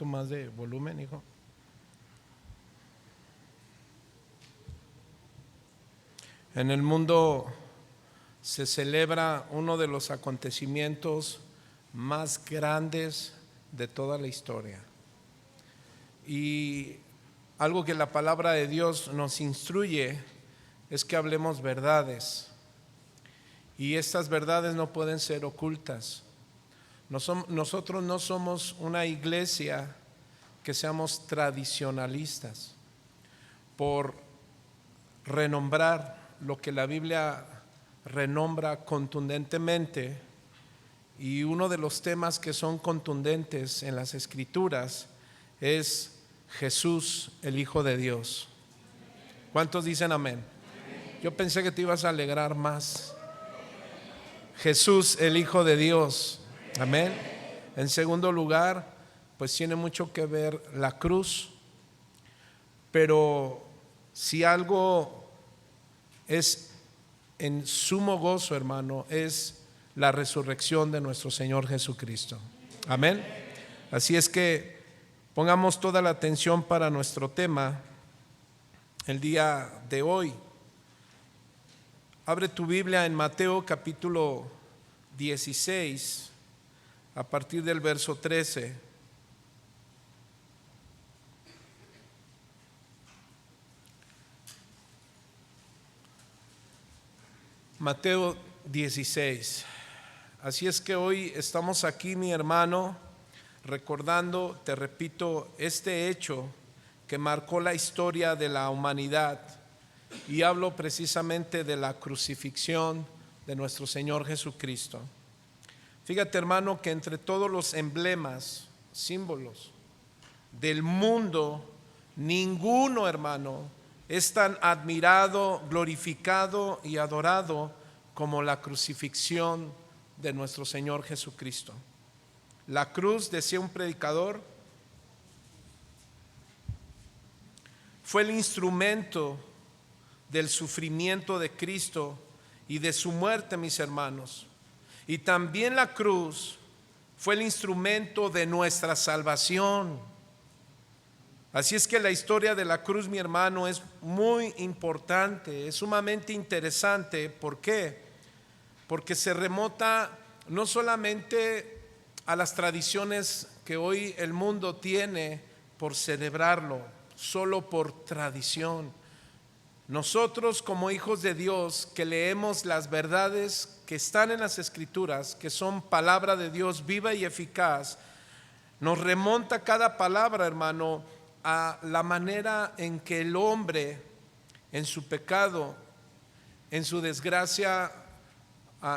Más de volumen, hijo. En el mundo se celebra uno de los acontecimientos más grandes de toda la historia. Y algo que la palabra de Dios nos instruye es que hablemos verdades. Y estas verdades no pueden ser ocultas. Nosotros no somos una iglesia que seamos tradicionalistas por renombrar lo que la Biblia renombra contundentemente. Y uno de los temas que son contundentes en las Escrituras es Jesús, el Hijo de Dios. ¿Cuántos dicen amén? Yo pensé que te ibas a alegrar más. Jesús, el Hijo de Dios. Amén. En segundo lugar, pues tiene mucho que ver la cruz. Pero si algo es en sumo gozo, hermano, es la resurrección de nuestro Señor Jesucristo. Amén. Así es que pongamos toda la atención para nuestro tema el día de hoy. Abre tu Biblia en Mateo capítulo 16, a partir del verso 13. Mateo 16. Así es que hoy estamos aquí, mi hermano, recordando, te repito, este hecho que marcó la historia de la humanidad. Y hablo precisamente de la crucifixión de nuestro Señor Jesucristo. Fíjate, hermano, que entre todos los emblemas, símbolos del mundo, ninguno, hermano, es tan admirado, glorificado y adorado como la crucifixión de nuestro Señor Jesucristo. La cruz, decía un predicador, fue el instrumento del sufrimiento de Cristo y de su muerte, mis hermanos. Y también la cruz fue el instrumento de nuestra salvación. Así es que la historia de la cruz, mi hermano, es muy importante, es sumamente interesante. ¿Por qué? Porque se remota no solamente a las tradiciones que hoy el mundo tiene por celebrarlo, solo por tradición. Nosotros, como hijos de Dios, que leemos las verdades que están en las Escrituras, que son palabra de Dios viva y eficaz, nos remonta cada palabra, hermano, a la manera en que el hombre, en su pecado, en su desgracia,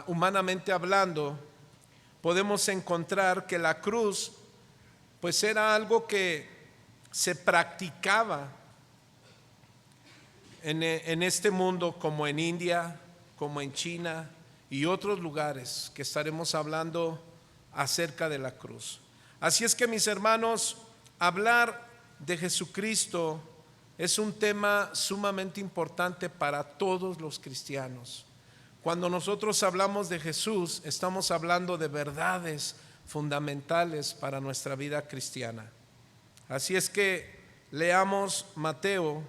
humanamente hablando, podemos encontrar que la cruz pues era algo que se practicaba en este mundo, como en India, como en China y otros lugares que estaremos hablando acerca de la cruz. Así es que, mis hermanos, hablar de Jesucristo es un tema sumamente importante para todos los cristianos. Cuando nosotros hablamos de Jesús, estamos hablando de verdades fundamentales para nuestra vida cristiana. Así es que leamos Mateo.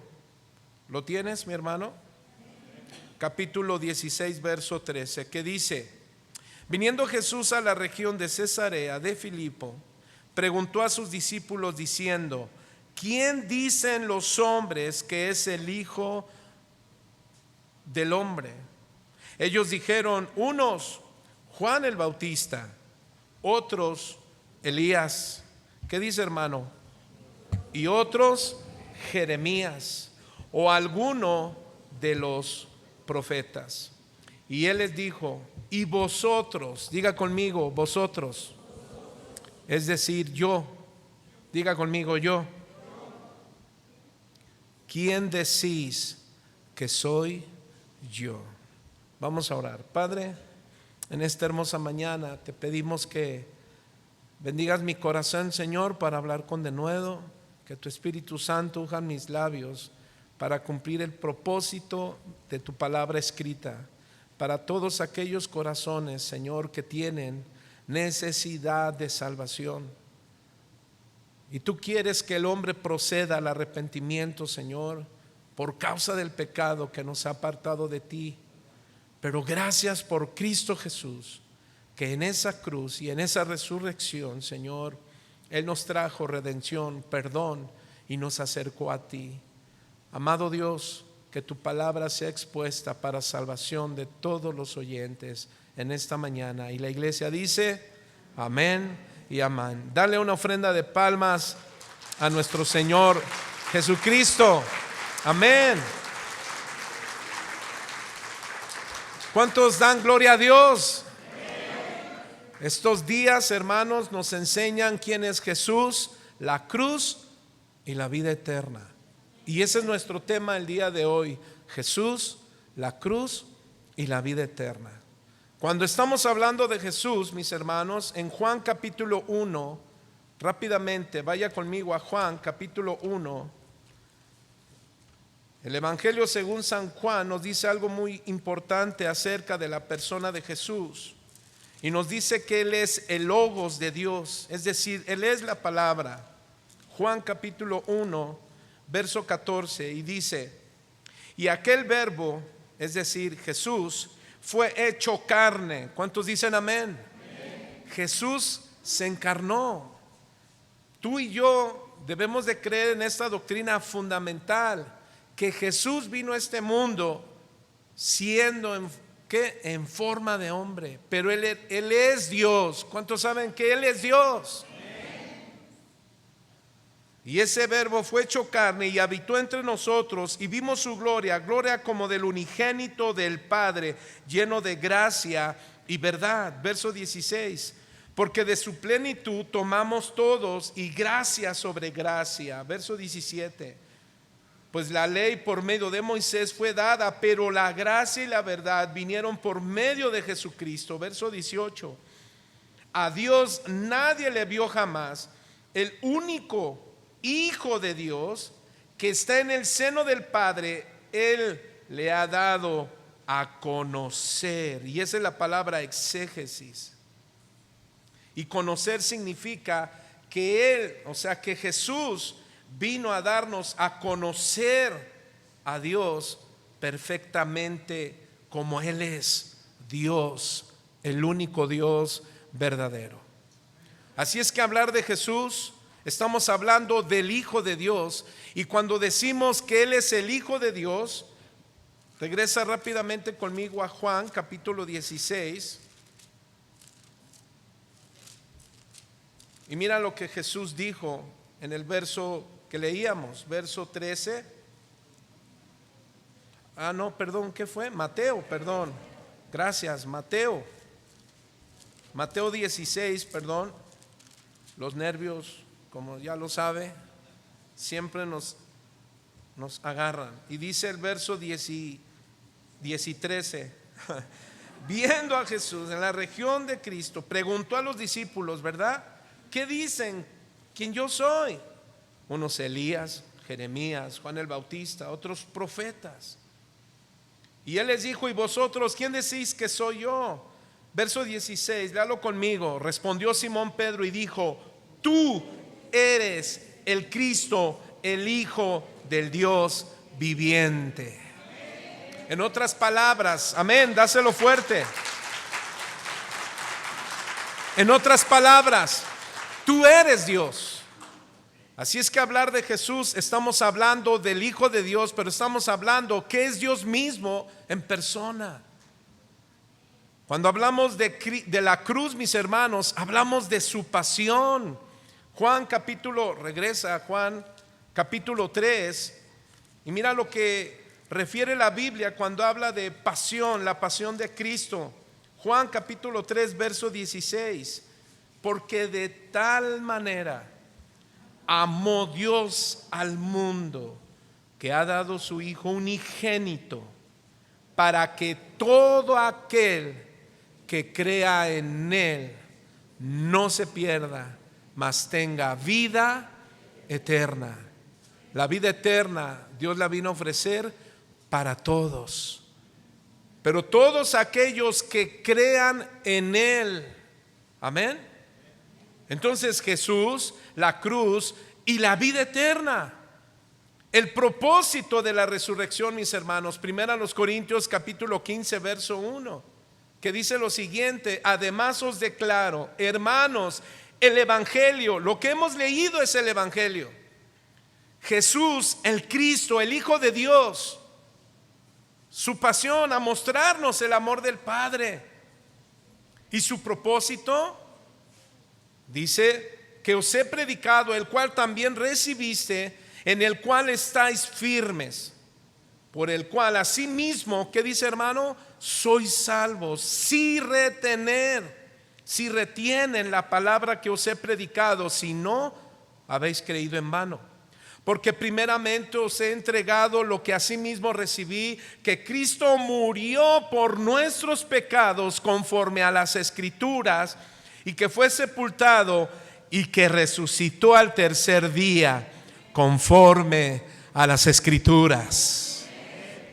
¿Lo tienes, mi hermano? Capítulo 16, verso 13, que dice: viniendo Jesús a la región de Cesarea de Filipo, preguntó a sus discípulos diciendo: ¿quién dicen los hombres que es el Hijo del Hombre? Ellos dijeron: unos, Juan el Bautista, otros, Elías. ¿Qué dice, hermano? Y otros, Jeremías, o alguno de los profetas. Y él les dijo: y vosotros, diga conmigo, vosotros, es decir, yo, diga conmigo, yo, ¿quién decís que soy yo? Vamos a orar. Padre, en esta hermosa mañana te pedimos que bendigas mi corazón, Señor, para hablar con denuedo, que tu Espíritu Santo unja mis labios para cumplir el propósito de tu palabra escrita, para todos aquellos corazones, Señor, que tienen necesidad de salvación. Y tú quieres que el hombre proceda al arrepentimiento, Señor, por causa del pecado que nos ha apartado de ti. Pero gracias por Cristo Jesús, que en esa cruz y en esa resurrección, Señor, Él nos trajo redención, perdón y nos acercó a ti. Amado Dios, que tu palabra sea expuesta para salvación de todos los oyentes en esta mañana. Y la iglesia dice, amén y amén. Dale una ofrenda de palmas a nuestro Señor Jesucristo. Amén. ¿Cuántos dan gloria a Dios? Estos días, hermanos, nos enseñan quién es Jesús, la cruz y la vida eterna. Y ese es nuestro tema el día de hoy: Jesús, la cruz y la vida eterna. Cuando estamos hablando de Jesús, mis hermanos, en Juan capítulo 1, rápidamente vaya conmigo a Juan capítulo 1. El Evangelio según San Juan nos dice algo muy importante acerca de la persona de Jesús. Y nos dice que Él es el Logos de Dios, es decir, Él es la palabra. Juan capítulo 1, verso 14, y dice: y aquel verbo, es decir, Jesús, fue hecho carne. ¿Cuántos dicen amén? Amén. Jesús se encarnó. Tú y yo debemos de creer en esta doctrina fundamental, que Jesús vino a este mundo siendo en forma de hombre, pero Él es Dios. ¿Cuántos saben que Él es Dios? Y ese verbo fue hecho carne y habitó entre nosotros, y vimos su gloria, gloria como del unigénito del Padre, lleno de gracia y verdad. Verso 16, porque de su plenitud tomamos todos, y gracia sobre gracia. Verso 17, pues la ley por medio de Moisés fue dada, pero la gracia y la verdad vinieron por medio de Jesucristo. Verso 18, a Dios nadie le vio jamás. El único Hijo de Dios, que está en el seno del Padre, Él le ha dado a conocer. Y esa es la palabra exégesis. Y conocer significa que Él, o sea, que Jesús vino a darnos a conocer a Dios perfectamente como Él es Dios, el único Dios verdadero. Así es que hablar de Jesús, estamos hablando del Hijo de Dios. Y cuando decimos que Él es el Hijo de Dios, regresa rápidamente conmigo a Juan capítulo 16. Y mira lo que Jesús dijo en el verso que leíamos, verso 13. ¿Qué fue? Mateo, perdón. Gracias, Mateo 16, perdón. Los nervios, como ya lo sabe, siempre nos agarran. Y dice el verso 10 y 13: viendo a Jesús en la región de Cristo, preguntó a los discípulos, ¿verdad? ¿Qué dicen quién yo soy? Unos Elías, Jeremías, Juan el Bautista, otros profetas. Y Él les dijo: ¿y vosotros quién decís que soy yo? Verso 16, léalo conmigo. Respondió Simón Pedro y dijo: tú eres el Cristo, el Hijo del Dios viviente. En otras palabras, amén, dáselo fuerte. En otras palabras, tú eres Dios. Así es que hablar de Jesús, estamos hablando del Hijo de Dios, pero estamos hablando que es Dios mismo en persona. Cuando hablamos de la cruz, mis hermanos, hablamos de su pasión. Regresa a Juan capítulo 3, y mira lo que refiere la Biblia cuando habla de pasión, la pasión de Cristo. Juan capítulo 3, verso 16: porque de tal manera amó Dios al mundo, que ha dado su Hijo unigénito, para que todo aquel que crea en Él no se pierda, mas tenga vida eterna. La vida eterna Dios la vino a ofrecer para todos, pero todos aquellos que crean en Él. Amén. Entonces Jesús, la cruz, y la vida eterna. El propósito de la resurrección, mis hermanos, primero a los Corintios capítulo 15 verso 1, que dice lo siguiente: además os declaro, hermanos, el evangelio, lo que hemos leído es el evangelio. Jesús, el Cristo, el Hijo de Dios, su pasión a mostrarnos el amor del Padre, y su propósito, dice, que os he predicado, el cual también recibiste, en el cual estáis firmes, por el cual asimismo, ¿qué dice, hermano? Sois salvos, si retienen la palabra que os he predicado, si no habéis creído en vano. Porque primeramente os he entregado lo que asimismo recibí, que Cristo murió por nuestros pecados conforme a las Escrituras, y que fue sepultado y que resucitó al tercer día conforme a las Escrituras.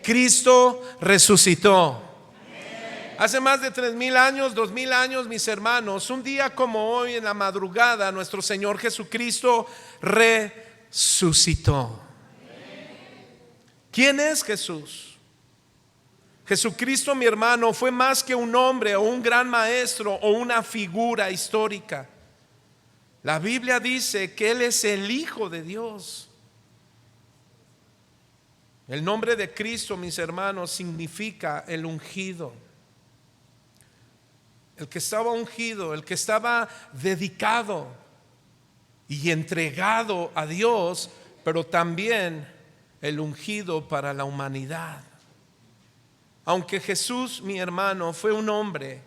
Cristo resucitó. Hace más de 3,000 años, 2,000 años, mis hermanos, un día como hoy en la madrugada, nuestro Señor Jesucristo resucitó. ¿Quién es Jesús? Jesucristo, mi hermano, fue más que un hombre o un gran maestro o una figura histórica. La Biblia dice que Él es el Hijo de Dios. El nombre de Cristo, mis hermanos, significa el ungido. El que estaba ungido, el que estaba dedicado y entregado a Dios, pero también el ungido para la humanidad. Aunque Jesús, mi hermano, fue un hombre,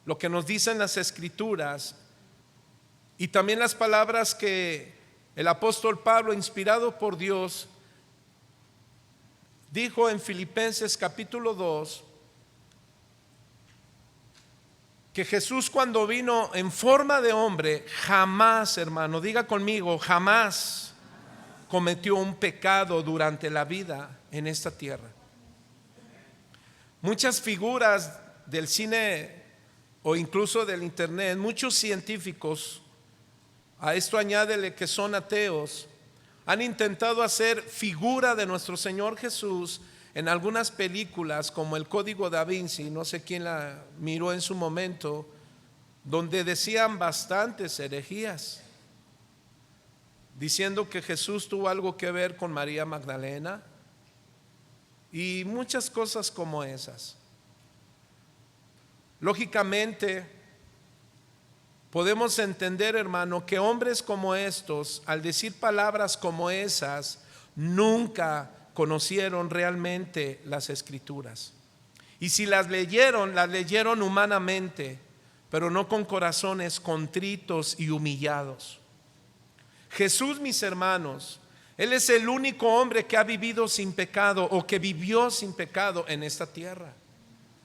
lo que nos dicen las Escrituras y también las palabras que el apóstol Pablo, inspirado por Dios, dijo en Filipenses capítulo 2, que Jesús, cuando vino en forma de hombre, jamás, hermano, diga conmigo, jamás cometió un pecado durante la vida en esta tierra. Muchas figuras del cine o incluso del internet, muchos científicos, a esto añádele que son ateos, han intentado hacer figura de nuestro Señor Jesús en algunas películas como El Código Da Vinci, no sé quién la miró en su momento, donde decían bastantes herejías, diciendo que Jesús tuvo algo que ver con María Magdalena y muchas cosas como esas. Lógicamente, podemos entender, hermano, que hombres como estos, al decir palabras como esas, nunca conocieron realmente las Escrituras. Y si las leyeron humanamente, pero no con corazones contritos y humillados. Jesús, mis hermanos, Él es el único hombre que ha vivido sin pecado o que vivió sin pecado en esta tierra.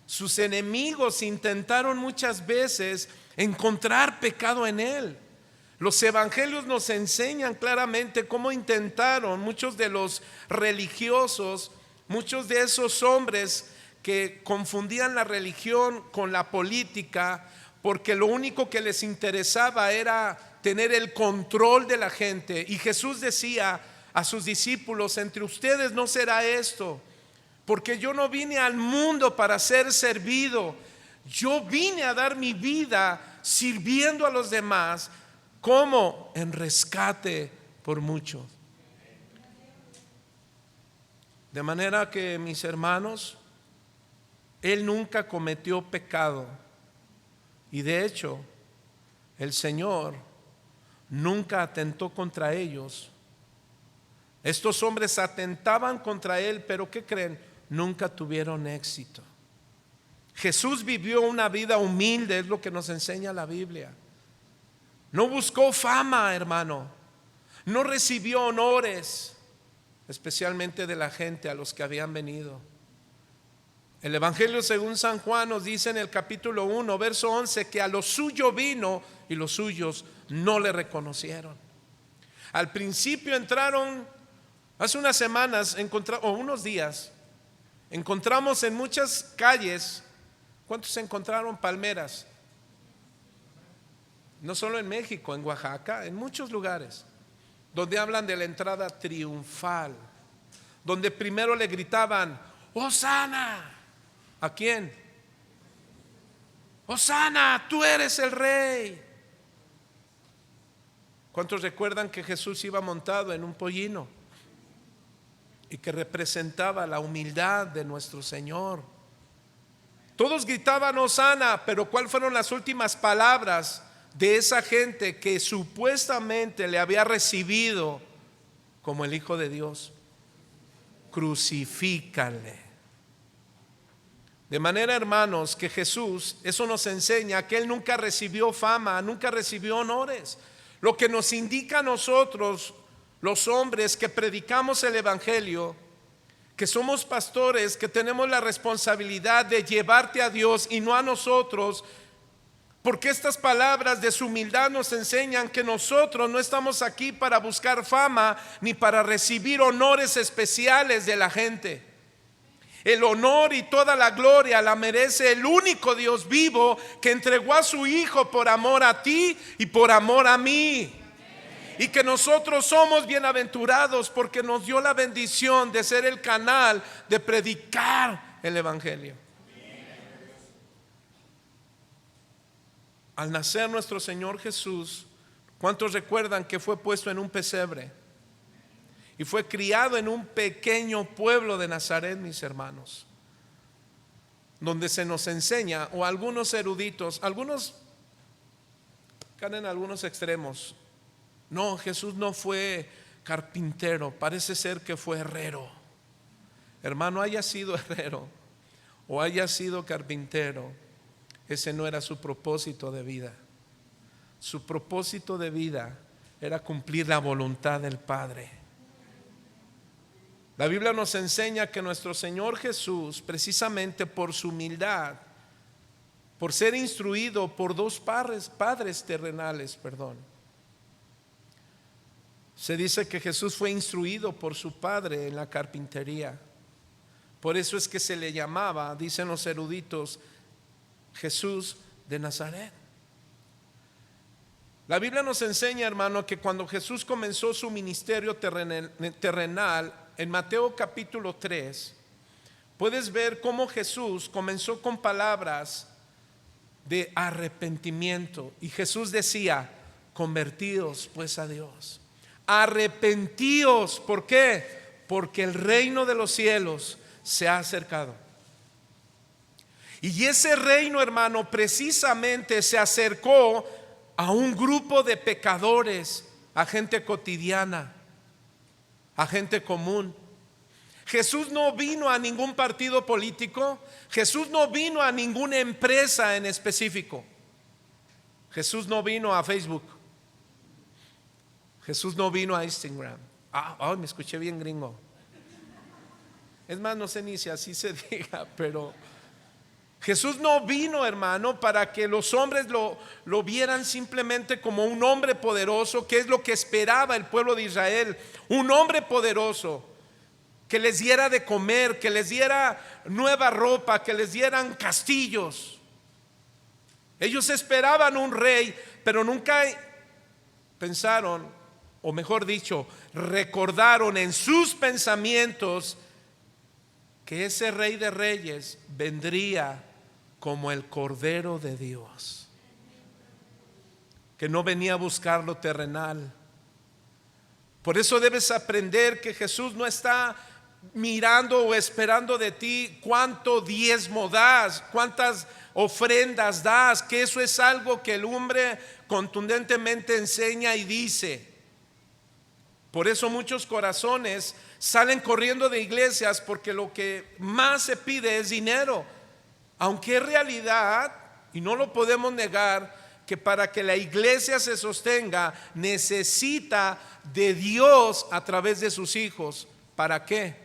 Sus enemigos intentaron muchas veces encontrar pecado en Él. Los evangelios nos enseñan claramente cómo intentaron muchos de los religiosos, muchos de esos hombres que confundían la religión con la política, porque lo único que les interesaba era tener el control de la gente. Y Jesús decía a sus discípulos: entre ustedes no será esto, porque yo no vine al mundo para ser servido, yo vine a dar mi vida sirviendo a los demás, como en rescate por muchos. De manera que, mis hermanos, Él nunca cometió pecado, y de hecho el Señor nunca atentó contra ellos. Estos hombres atentaban contra Él, pero ¿qué creen? Nunca tuvieron éxito. Jesús vivió una vida humilde, es lo que nos enseña la Biblia. No buscó fama, hermano. No recibió honores, especialmente de la gente a los que habían venido. El Evangelio según San Juan nos dice en el capítulo 1, verso 11, que a lo suyo vino y los suyos no le reconocieron. Al principio entraron, hace unas semanas o unos días, encontramos en muchas calles, ¿cuántos encontraron palmeras? No solo en México, en Oaxaca, en muchos lugares, donde hablan de la entrada triunfal, donde primero le gritaban, Hosana. ¿A quién? Hosana, tú eres el rey. ¿Cuántos recuerdan que Jesús iba montado en un pollino y que representaba la humildad de nuestro Señor? Todos gritaban Hosana, pero ¿cuáles fueron las últimas palabras de esa gente que supuestamente le había recibido como el Hijo de Dios? Crucifícanle. De manera, hermanos, que Jesús, eso nos enseña que Él nunca recibió fama, nunca recibió honores. Lo que nos indica a nosotros, los hombres que predicamos el Evangelio, que somos pastores, que tenemos la responsabilidad de llevarte a Dios y no a nosotros, porque estas palabras de su humildad nos enseñan que nosotros no estamos aquí para buscar fama ni para recibir honores especiales de la gente. El honor y toda la gloria la merece el único Dios vivo que entregó a su Hijo por amor a ti y por amor a mí. Y que nosotros somos bienaventurados porque nos dio la bendición de ser el canal de predicar el Evangelio. Al nacer nuestro Señor Jesús, ¿cuántos recuerdan que fue puesto en un pesebre? Y fue criado en un pequeño pueblo de Nazaret, mis hermanos, donde se nos enseña, o algunos eruditos, algunos caen en algunos extremos. No, Jesús no fue carpintero, parece ser que fue herrero. Hermano, haya sido herrero o haya sido carpintero, ese no era su propósito de vida. Su propósito de vida era cumplir la voluntad del Padre. La Biblia nos enseña que nuestro Señor Jesús, precisamente por su humildad, por ser instruido por dos padres terrenales, se dice que Jesús fue instruido por su padre en la carpintería. Por eso es que se le llamaba, dicen los eruditos, Jesús de Nazaret. La Biblia nos enseña, hermano, que cuando Jesús comenzó su ministerio terrenal, en Mateo capítulo 3, puedes ver cómo Jesús comenzó con palabras de arrepentimiento. Y Jesús decía, convertíos pues a Dios. Arrepentíos, ¿por qué? Porque el reino de los cielos se ha acercado. Y ese reino, hermano, precisamente se acercó a un grupo de pecadores, a gente cotidiana, a gente común. Jesús no vino a ningún partido político, Jesús no vino a ninguna empresa en específico, Jesús no vino a Facebook, Jesús no vino a Instagram. Me escuché bien gringo. Es más, no sé ni si así se diga, pero Jesús no vino, hermano, para que los hombres lo vieran simplemente como un hombre poderoso, que es lo que esperaba el pueblo de Israel. Un hombre poderoso que les diera de comer, que les diera nueva ropa, que les dieran castillos. Ellos esperaban un rey, pero nunca pensaron, o mejor dicho, recordaron en sus pensamientos que ese rey de reyes vendría como el Cordero de Dios, que no venía a buscar lo terrenal. Por eso debes aprender que Jesús no está mirando o esperando de ti cuánto diezmo das, cuántas ofrendas das, que eso es algo que el hombre contundentemente enseña y dice. Por eso muchos corazones salen corriendo de iglesias, porque lo que más se pide es dinero, aunque es realidad, y no lo podemos negar, que para que la iglesia se sostenga necesita de Dios a través de sus hijos. ¿Para qué?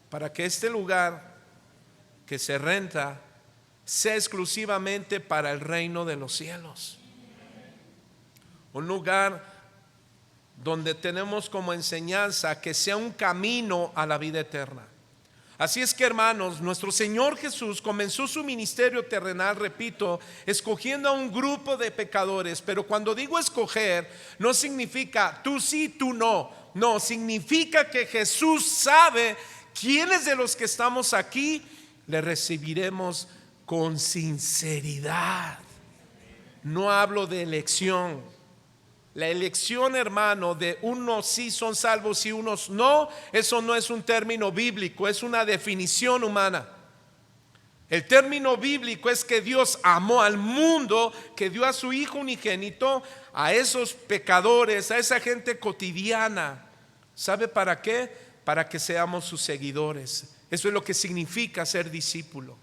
Para que este lugar que se renta sea exclusivamente para el reino de los cielos. Un lugar donde tenemos como enseñanza que sea un camino a la vida eterna. Así es que, hermanos, nuestro Señor Jesús comenzó su ministerio terrenal, repito, escogiendo a un grupo de pecadores. Pero cuando digo escoger, no significa tú sí, tú no. No, significa que Jesús sabe quiénes de los que estamos aquí le recibiremos con sinceridad. No hablo de elección. La elección, hermano, de unos sí son salvos y unos no, eso no es un término bíblico, es una definición humana. El término bíblico es que Dios amó al mundo, que dio a su Hijo unigénito, a esos pecadores, a esa gente cotidiana. ¿Sabe para qué? Para que seamos sus seguidores. Eso es lo que significa ser discípulo.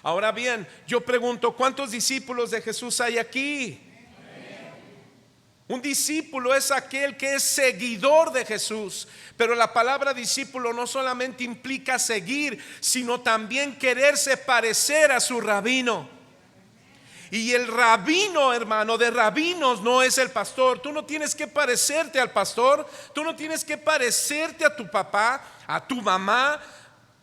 Ahora bien, yo pregunto, ¿cuántos discípulos de Jesús hay aquí? Un discípulo es aquel que es seguidor de Jesús. Pero la palabra discípulo no solamente implica seguir, sino también quererse parecer a su rabino. Y el rabino, hermano, de rabinos no es el pastor. Tú no tienes que parecerte al pastor. Tú no tienes que parecerte a tu papá, a tu mamá.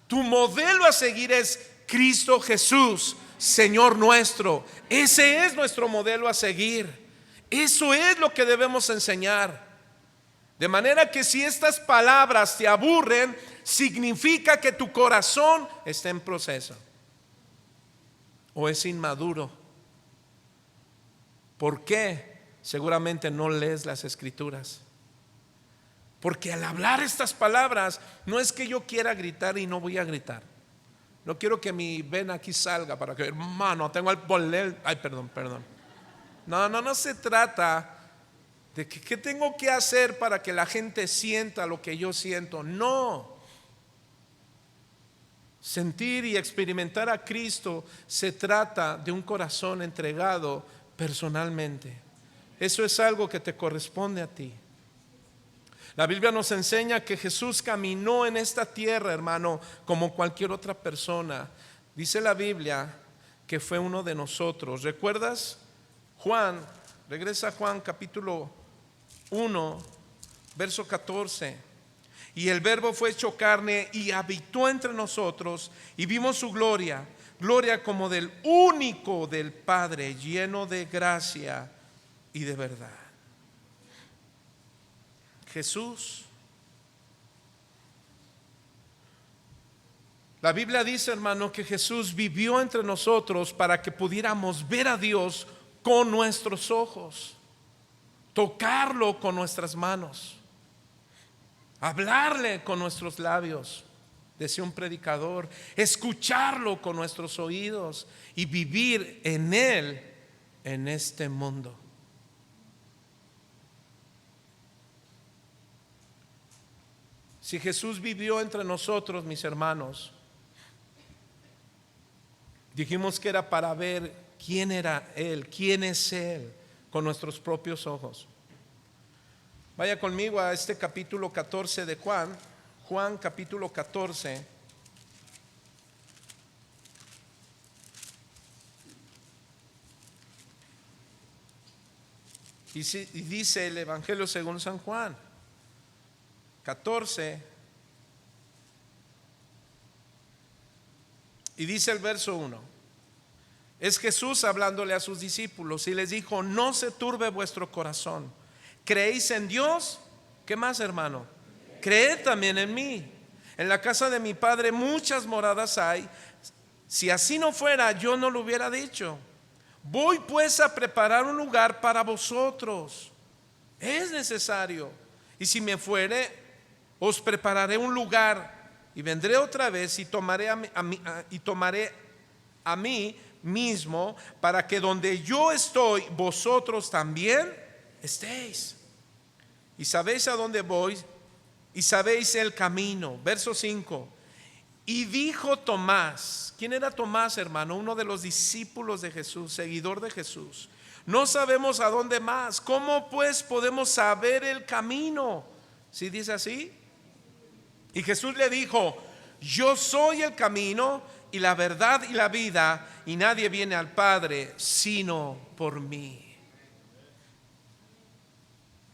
Tu modelo a seguir es Cristo Jesús, Señor nuestro. Ese es nuestro modelo a seguir. Eso es lo que debemos enseñar. De manera que si estas palabras te aburren, significa que tu corazón está en proceso o es inmaduro. ¿Por qué? Seguramente no lees las Escrituras. Porque al hablar estas palabras, no es que yo quiera gritar y no voy a gritar. No quiero que mi vena aquí salga para que, hermano, tengo el poler. Ay, perdón. No se trata de que qué tengo que hacer para que la gente sienta lo que yo siento. No. Sentir y experimentar a Cristo se trata de un corazón entregado personalmente. Eso es algo que te corresponde a ti. La Biblia nos enseña que Jesús caminó en esta tierra, hermano, como cualquier otra persona. Dice la Biblia que fue uno de nosotros. ¿Recuerdas? Juan, regresa a Juan capítulo 1, verso 14. Y el Verbo fue hecho carne y habitó entre nosotros y vimos su gloria, gloria como del único del Padre, lleno de gracia y de verdad. Jesús. La Biblia dice, hermano, que Jesús vivió entre nosotros para que pudiéramos ver a Dios con nuestros ojos, tocarlo con nuestras manos, hablarle con nuestros labios, decía un predicador, escucharlo con nuestros oídos y vivir en Él en este mundo. Si Jesús vivió entre nosotros, mis hermanos, dijimos que era para ver quién era Él, quién es Él, con nuestros propios ojos. Vaya conmigo a este capítulo 14 de Juan, Juan capítulo 14. Y dice el Evangelio según San Juan 14, y dice el verso 1. Es Jesús hablándole a sus discípulos y les dijo: no se turbe vuestro corazón. ¿Creéis en Dios? ¿Qué más, hermano? Creed también en mí. En la casa de mi Padre muchas moradas hay. Si así no fuera, yo no lo hubiera dicho. Voy pues a preparar un lugar para vosotros. Es necesario. Y si me fuere, os prepararé un lugar. Y vendré otra vez y tomaré a mí mismo, para que donde yo estoy, vosotros también estéis. Y sabéis a dónde voy, y sabéis el camino. Verso 5. Y dijo Tomás. ¿Quién era Tomás, hermano? Uno de los discípulos de Jesús, seguidor de Jesús. No sabemos a dónde más. ¿Cómo pues podemos saber el camino? ¿Sí dice así? Y Jesús le dijo: yo soy el camino y la verdad y la vida, y nadie viene al Padre sino por mí.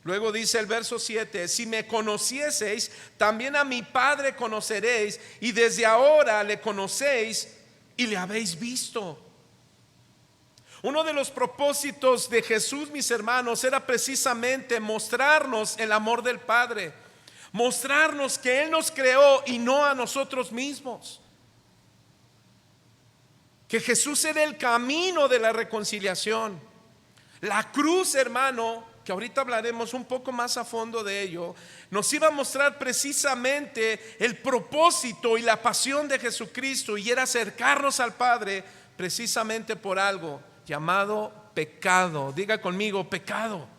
Luego dice el verso 7: si me conocieseis, también a mi Padre conoceréis, y desde ahora le conocéis y le habéis visto. Uno de los propósitos de Jesús, mis hermanos, era precisamente mostrarnos el amor del Padre, mostrarnos que Él nos creó y no a nosotros mismos, que Jesús era el camino de la reconciliación. La cruz, hermano, que ahorita hablaremos un poco más a fondo de ello, nos iba a mostrar precisamente el propósito y la pasión de Jesucristo, y era acercarnos al Padre precisamente por algo llamado pecado. Diga conmigo, pecado.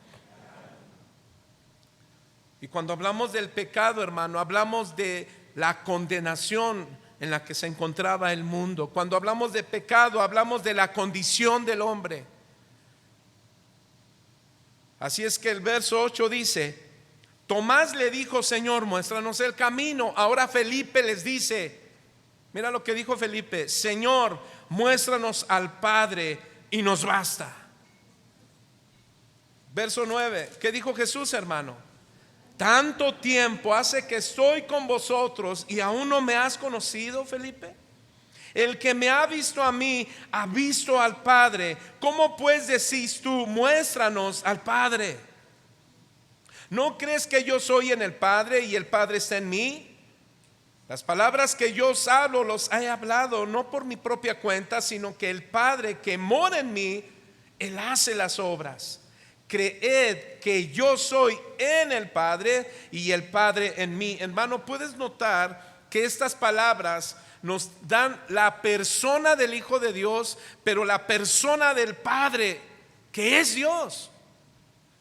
Y cuando hablamos del pecado, hermano, hablamos de la condenación en la que se encontraba el mundo. Cuando hablamos de pecado, hablamos de la condición del hombre. Así es que el verso 8 dice: Tomás le dijo: Señor, muéstranos el camino. Ahora Felipe les dice, mira lo que dijo Felipe: Señor, muéstranos al Padre y nos basta. Verso 9, ¿qué dijo Jesús, hermano? Tanto tiempo hace que estoy con vosotros y aún no me has conocido, Felipe. El que me ha visto a mí, ha visto al Padre. ¿Cómo pues decís tú, muéstranos al Padre? ¿No crees que yo soy en el Padre y el Padre está en mí? Las palabras que yo os hablo, los he hablado no por mi propia cuenta, sino que el Padre que mora en mí, Él hace las obras. Creed que yo soy en el Padre y el Padre en mí. Hermano, puedes notar que estas palabras nos dan la persona del Hijo de Dios, pero la persona del Padre, que es Dios.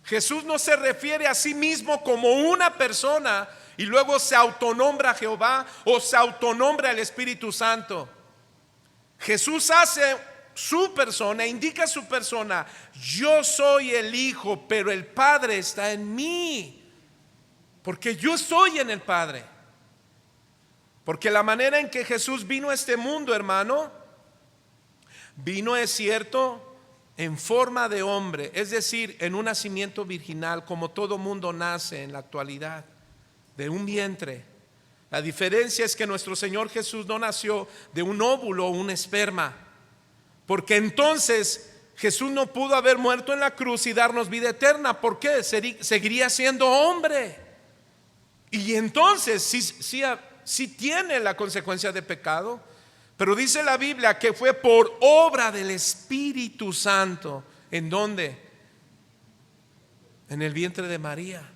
Jesús no se refiere a sí mismo como una persona y luego se autonombra a Jehová o se autonombra al Espíritu Santo. Jesús hace su persona, indica su persona: yo soy el Hijo, pero el Padre está en mí, porque yo estoy en el Padre. Porque la manera en que Jesús vino a este mundo, hermano, vino, es cierto, en forma de hombre, es decir, en un nacimiento virginal, como todo mundo nace en la actualidad, de un vientre. La diferencia es que nuestro Señor Jesús no nació de un óvulo o un esperma, porque entonces Jesús no pudo haber muerto en la cruz y darnos vida eterna. ¿Por qué? Seguiría siendo hombre. Y entonces sí tiene la consecuencia de pecado, pero dice la Biblia que fue por obra del Espíritu Santo. ¿En dónde? En el vientre de María.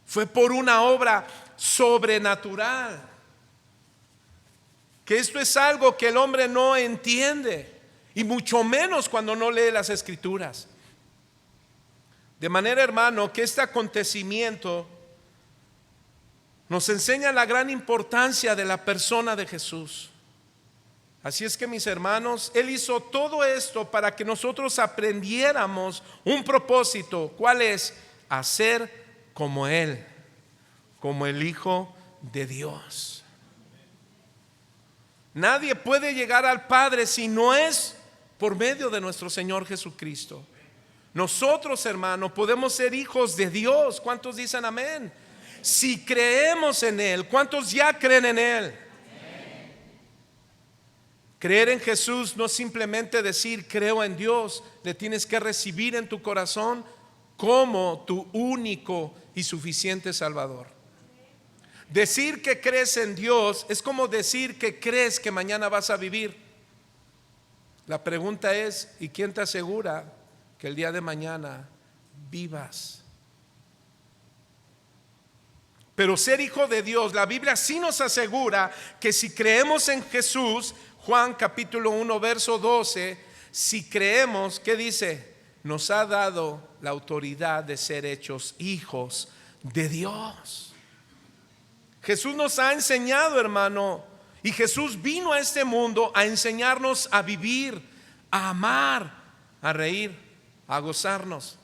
Fue por una obra sobrenatural. Que esto es algo que el hombre no entiende, y mucho menos cuando no lee las Escrituras. De manera, hermano, que este acontecimiento nos enseña la gran importancia de la persona de Jesús. Así es que, mis hermanos, Él hizo todo esto para que nosotros aprendiéramos un propósito. ¿Cuál es? Hacer como Él, como el Hijo de Dios. Nadie puede llegar al Padre si no es por medio de nuestro Señor Jesucristo. Nosotros, hermano, podemos ser hijos de Dios. ¿Cuántos dicen amén? Si creemos en Él. ¿Cuántos ya creen en Él? Amén. Creer en Jesús no es simplemente decir creo en Dios. Le tienes que recibir en tu corazón como tu único y suficiente Salvador. Decir que crees en Dios es como decir que crees que mañana vas a vivir. La pregunta es: ¿y quién te asegura que el día de mañana vivas? Pero ser hijo de Dios, la Biblia sí nos asegura que si creemos en Jesús, Juan capítulo 1 verso 12, si creemos, ¿qué dice? Nos ha dado la autoridad de ser hechos hijos de Dios. Jesús nos ha enseñado, hermano, y Jesús vino a este mundo a enseñarnos a vivir, a amar, a reír, a gozarnos.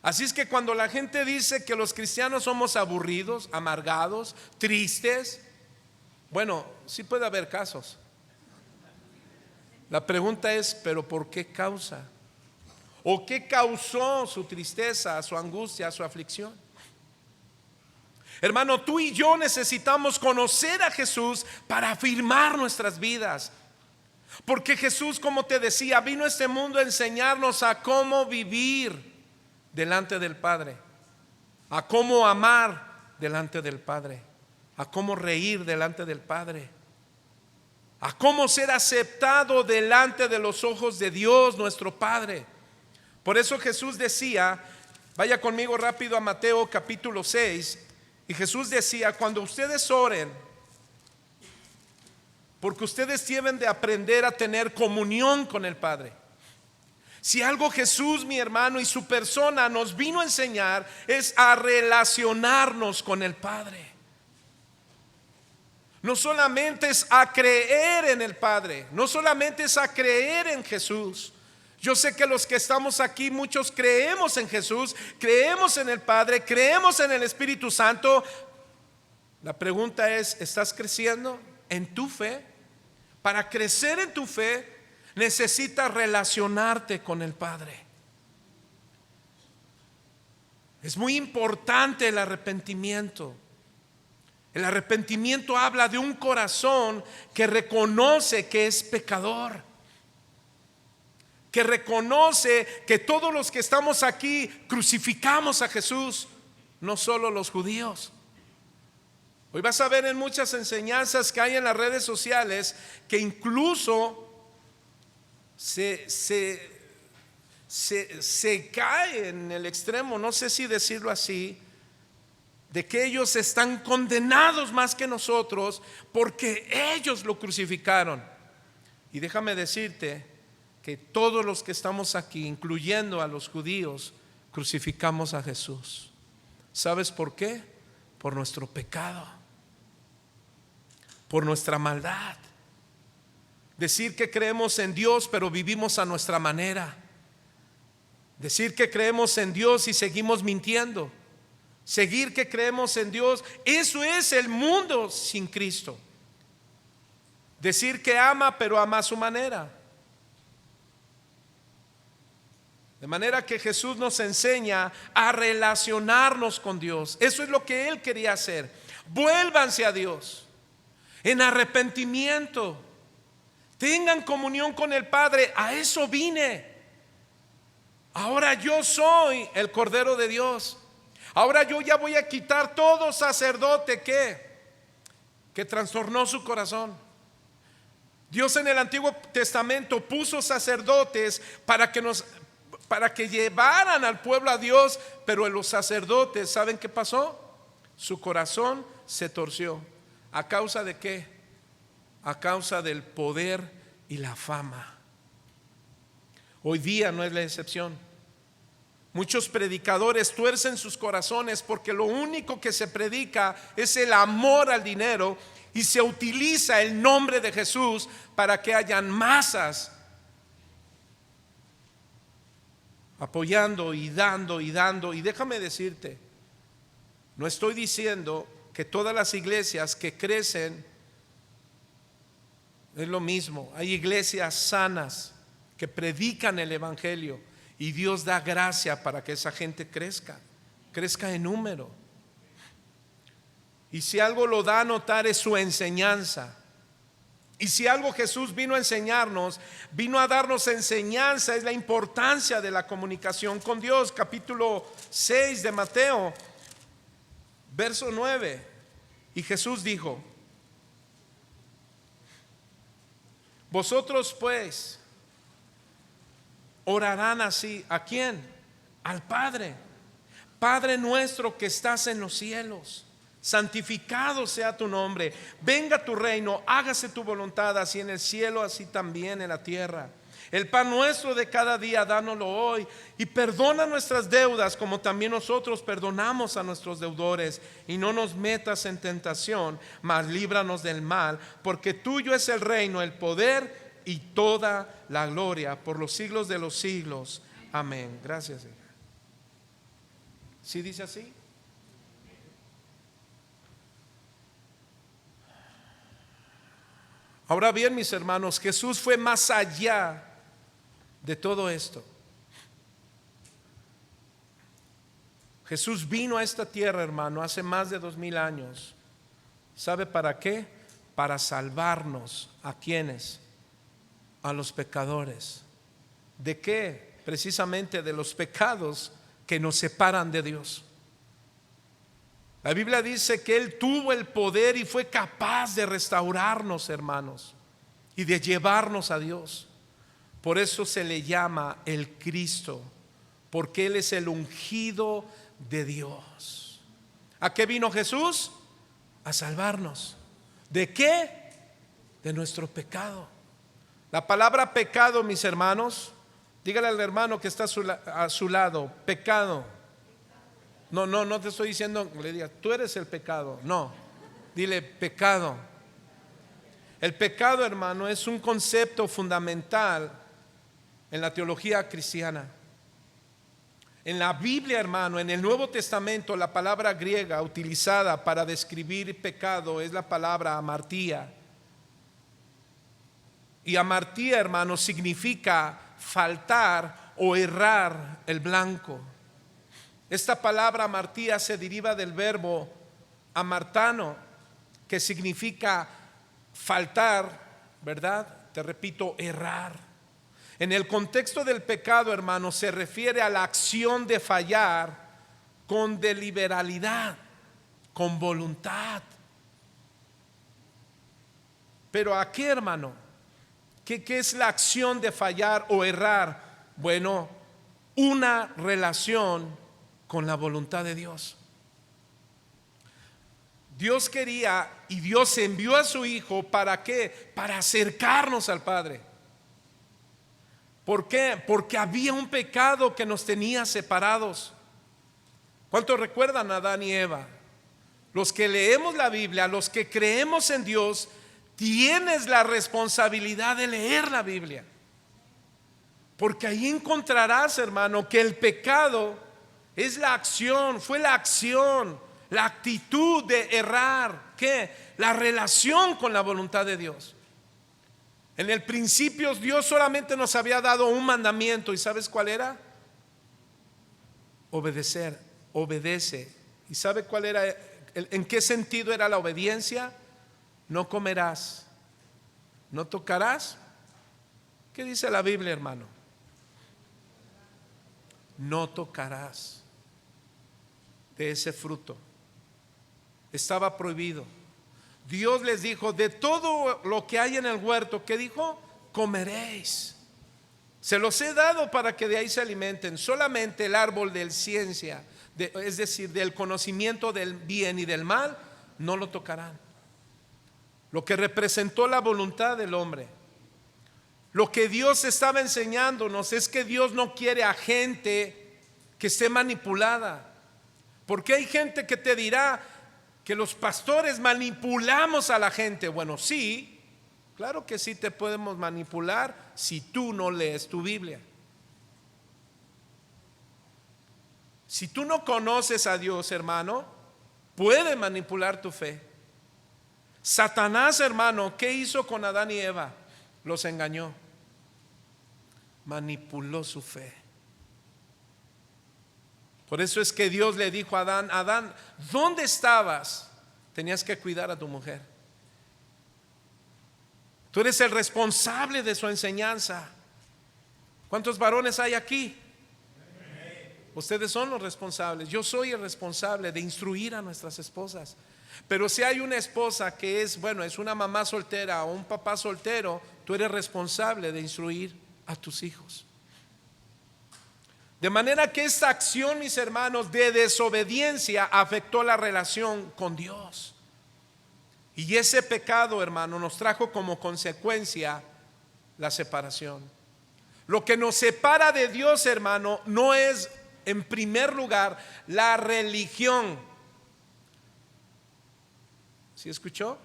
Así es que cuando la gente dice que los cristianos somos aburridos, amargados, tristes, bueno, sí puede haber casos. La pregunta es: ¿pero por qué causa? ¿O qué causó su tristeza, su angustia, su aflicción? Hermano, tú y yo necesitamos conocer a Jesús para afirmar nuestras vidas. Porque Jesús, como te decía, vino a este mundo a enseñarnos a cómo vivir delante del Padre, a cómo amar delante del Padre, a cómo reír delante del Padre, a cómo ser aceptado delante de los ojos de Dios nuestro Padre. Por eso Jesús decía, vaya conmigo rápido a Mateo capítulo 6, y Jesús decía: cuando ustedes oren, porque ustedes deben de aprender a tener comunión con el Padre. Si algo Jesús, mi hermano, y su persona nos vino a enseñar, es a relacionarnos con el Padre. No solamente es a creer en el Padre, no solamente es a creer en Jesús. Yo sé que los que estamos aquí, muchos creemos en Jesús, creemos en el Padre, creemos en el Espíritu Santo. La pregunta es: ¿estás creciendo en tu fe? Para crecer en tu fe necesitas relacionarte con el Padre. Es muy importante el arrepentimiento. El arrepentimiento habla de un corazón que reconoce que es pecador, que reconoce que todos los que estamos aquí crucificamos a Jesús, no solo los judíos. Hoy vas a ver en muchas enseñanzas que hay en las redes sociales que incluso se cae en el extremo, no sé si decirlo así, de que ellos están condenados más que nosotros porque ellos lo crucificaron. Y déjame decirte que todos los que estamos aquí, incluyendo a los judíos, crucificamos a Jesús. ¿Sabes por qué? Por nuestro pecado, por nuestra maldad. Decir que creemos en Dios pero vivimos a nuestra manera. Decir que creemos en Dios y seguimos mintiendo. Seguir que creemos en Dios, eso es el mundo sin Cristo. Decir que ama pero ama a su manera. De manera que Jesús nos enseña a relacionarnos con Dios. Eso es lo que Él quería hacer. Vuélvanse a Dios en arrepentimiento. Tengan comunión con el Padre. A eso vine. Ahora yo soy el Cordero de Dios. Ahora yo ya voy a quitar todo sacerdote que trastornó su corazón. Dios en el Antiguo Testamento puso sacerdotes para que llevaran al pueblo a Dios, pero los sacerdotes, ¿saben qué pasó? Su corazón se torció. ¿A causa de qué? A causa del poder y la fama. Hoy día no es la excepción. Muchos predicadores tuercen sus corazones porque lo único que se predica es el amor al dinero, y se utiliza el nombre de Jesús para que hayan masas apoyando y dando y dando. Y déjame decirte, no estoy diciendo que todas las iglesias que crecen es lo mismo. Hay iglesias sanas que predican el evangelio y Dios da gracia para que esa gente crezca en número. Y si algo lo da a notar es su enseñanza. Y si algo Jesús vino a enseñarnos, vino a darnos enseñanza, es la importancia de la comunicación con Dios. Capítulo 6 de Mateo, verso 9. Y Jesús dijo: vosotros pues orarán así. ¿A quién? Al Padre. Padre nuestro que estás en los cielos, santificado sea tu nombre, venga tu reino, hágase tu voluntad, así en el cielo, así también en la tierra. El pan nuestro de cada día, dánoslo hoy, y perdona nuestras deudas como también nosotros perdonamos a nuestros deudores, y no nos metas en tentación, mas líbranos del mal, porque tuyo es el reino, el poder y toda la gloria por los siglos de los siglos. Amén. Gracias, Señor. ¿Sí dice así? Ahora bien, mis hermanos, Jesús fue más allá de todo esto. Jesús vino a esta tierra, hermano, hace más de 2000 años. ¿Sabe para qué? Para salvarnos. ¿A quiénes? A los pecadores. ¿De qué? Precisamente de los pecados que nos separan de Dios. La Biblia dice que Él tuvo el poder y fue capaz de restaurarnos, hermanos, y de llevarnos a Dios. Por eso se le llama el Cristo, porque Él es el ungido de Dios. ¿A qué vino Jesús? A salvarnos. ¿De qué? De nuestro pecado. La palabra pecado, mis hermanos, dígale al hermano que está a su lado, pecado. No te estoy diciendo, le diga, tú eres el pecado. No, dile pecado. El pecado, hermano, es un concepto fundamental en la teología cristiana. En la Biblia, hermano, en el Nuevo Testamento, la palabra griega utilizada para describir pecado es la palabra amartía. Y amartía, hermano, significa faltar o errar el blanco. Esta palabra amartía se deriva del verbo amartano, que significa faltar, ¿verdad? Te repito, errar. En el contexto del pecado, hermano, se refiere a la acción de fallar con deliberalidad, con voluntad. Pero ¿a qué, hermano? ¿Qué es la acción de fallar o errar? Bueno, una relación con la voluntad de Dios. Dios quería y Dios envió a su Hijo, ¿para qué? Para acercarnos al Padre. ¿Por qué? Porque había un pecado que nos tenía separados. ¿Cuántos recuerdan a Adán y Eva? Los que leemos la Biblia, los que creemos en Dios, tienes la responsabilidad de leer la Biblia. Porque ahí encontrarás, hermano, que el pecado es la acción, fue la acción, la actitud de errar. ¿Qué? La relación con la voluntad de Dios. En el principio Dios solamente nos había dado un mandamiento. ¿Y sabes cuál era? Obedecer, obedece. ¿Y sabe cuál era? ¿En qué sentido era la obediencia? No comerás, no tocarás. ¿Qué dice la Biblia, hermano? No tocarás de ese fruto. Estaba prohibido. Dios les dijo, de todo lo que hay en el huerto, ¿qué dijo? Comeréis. Se los he dado para que de ahí se alimenten. Solamente el árbol de ciencia, es decir, del conocimiento del bien y del mal, no lo tocarán. Lo que representó la voluntad del hombre. Lo que Dios estaba enseñándonos es que Dios no quiere a gente que esté manipulada. Porque hay gente que te dirá que los pastores manipulamos a la gente. Bueno, sí, claro que sí te podemos manipular si tú no lees tu Biblia. Si tú no conoces a Dios, hermano, puede manipular tu fe. Satanás, hermano, ¿qué hizo con Adán y Eva? Los engañó. Manipuló su fe. Por eso es que Dios le dijo a Adán, Adán, ¿dónde estabas? Tenías que cuidar a tu mujer. Tú eres el responsable de su enseñanza. ¿Cuántos varones hay aquí? Ustedes son los responsables. Yo soy el responsable de instruir a nuestras esposas. Pero si hay una esposa que es una mamá soltera o un papá soltero, tú eres responsable de instruir a tus hijos. De manera que esta acción, mis hermanos, de desobediencia afectó la relación con Dios. Y ese pecado, hermano, nos trajo como consecuencia la separación. Lo que nos separa de Dios, hermano, no es en primer lugar la religión. ¿Sí escuchó?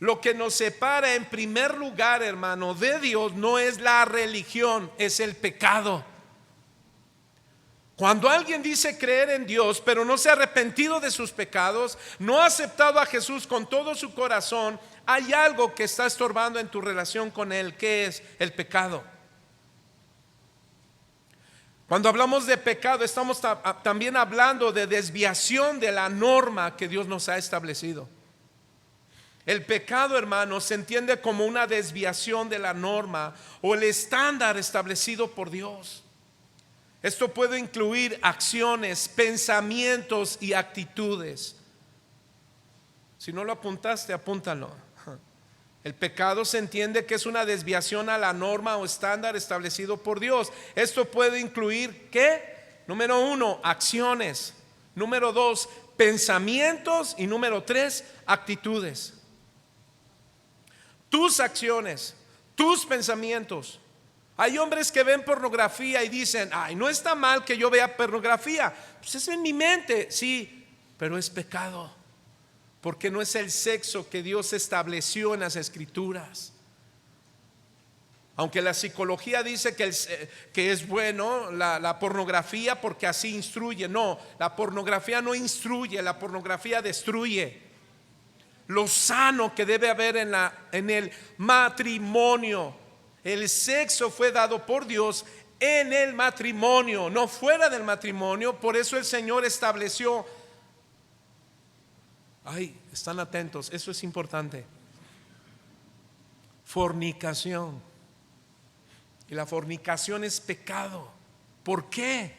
Lo que nos separa en primer lugar, hermano, de Dios no es la religión, es el pecado. Cuando alguien dice creer en Dios, pero no se ha arrepentido de sus pecados, no ha aceptado a Jesús con todo su corazón, hay algo que está estorbando en tu relación con Él, que es el pecado. Cuando hablamos de pecado, estamos también hablando de desviación de la norma que Dios nos ha establecido. El pecado, hermanos, se entiende como una desviación de la norma o el estándar establecido por Dios. Esto puede incluir acciones, pensamientos y actitudes. Si no lo apuntaste, apúntalo. El pecado se entiende que es una desviación a la norma o estándar establecido por Dios. Esto puede incluir, ¿qué? Número 1, acciones. Número 2, pensamientos. Y número 3, actitudes. Tus acciones, tus pensamientos. Hay hombres que ven pornografía y dicen: ay, no está mal que yo vea pornografía. Pues es en mi mente, sí, pero es pecado, porque no es el sexo que Dios estableció en las Escrituras. Aunque la psicología dice que es bueno la pornografía porque así instruye. No, la pornografía no instruye, la pornografía destruye. Lo sano que debe haber en el matrimonio. El sexo fue dado por Dios en el matrimonio, no fuera del matrimonio. Por eso el Señor estableció. Ay, están atentos, eso es importante. Fornicación. Y la fornicación es pecado. ¿Por qué?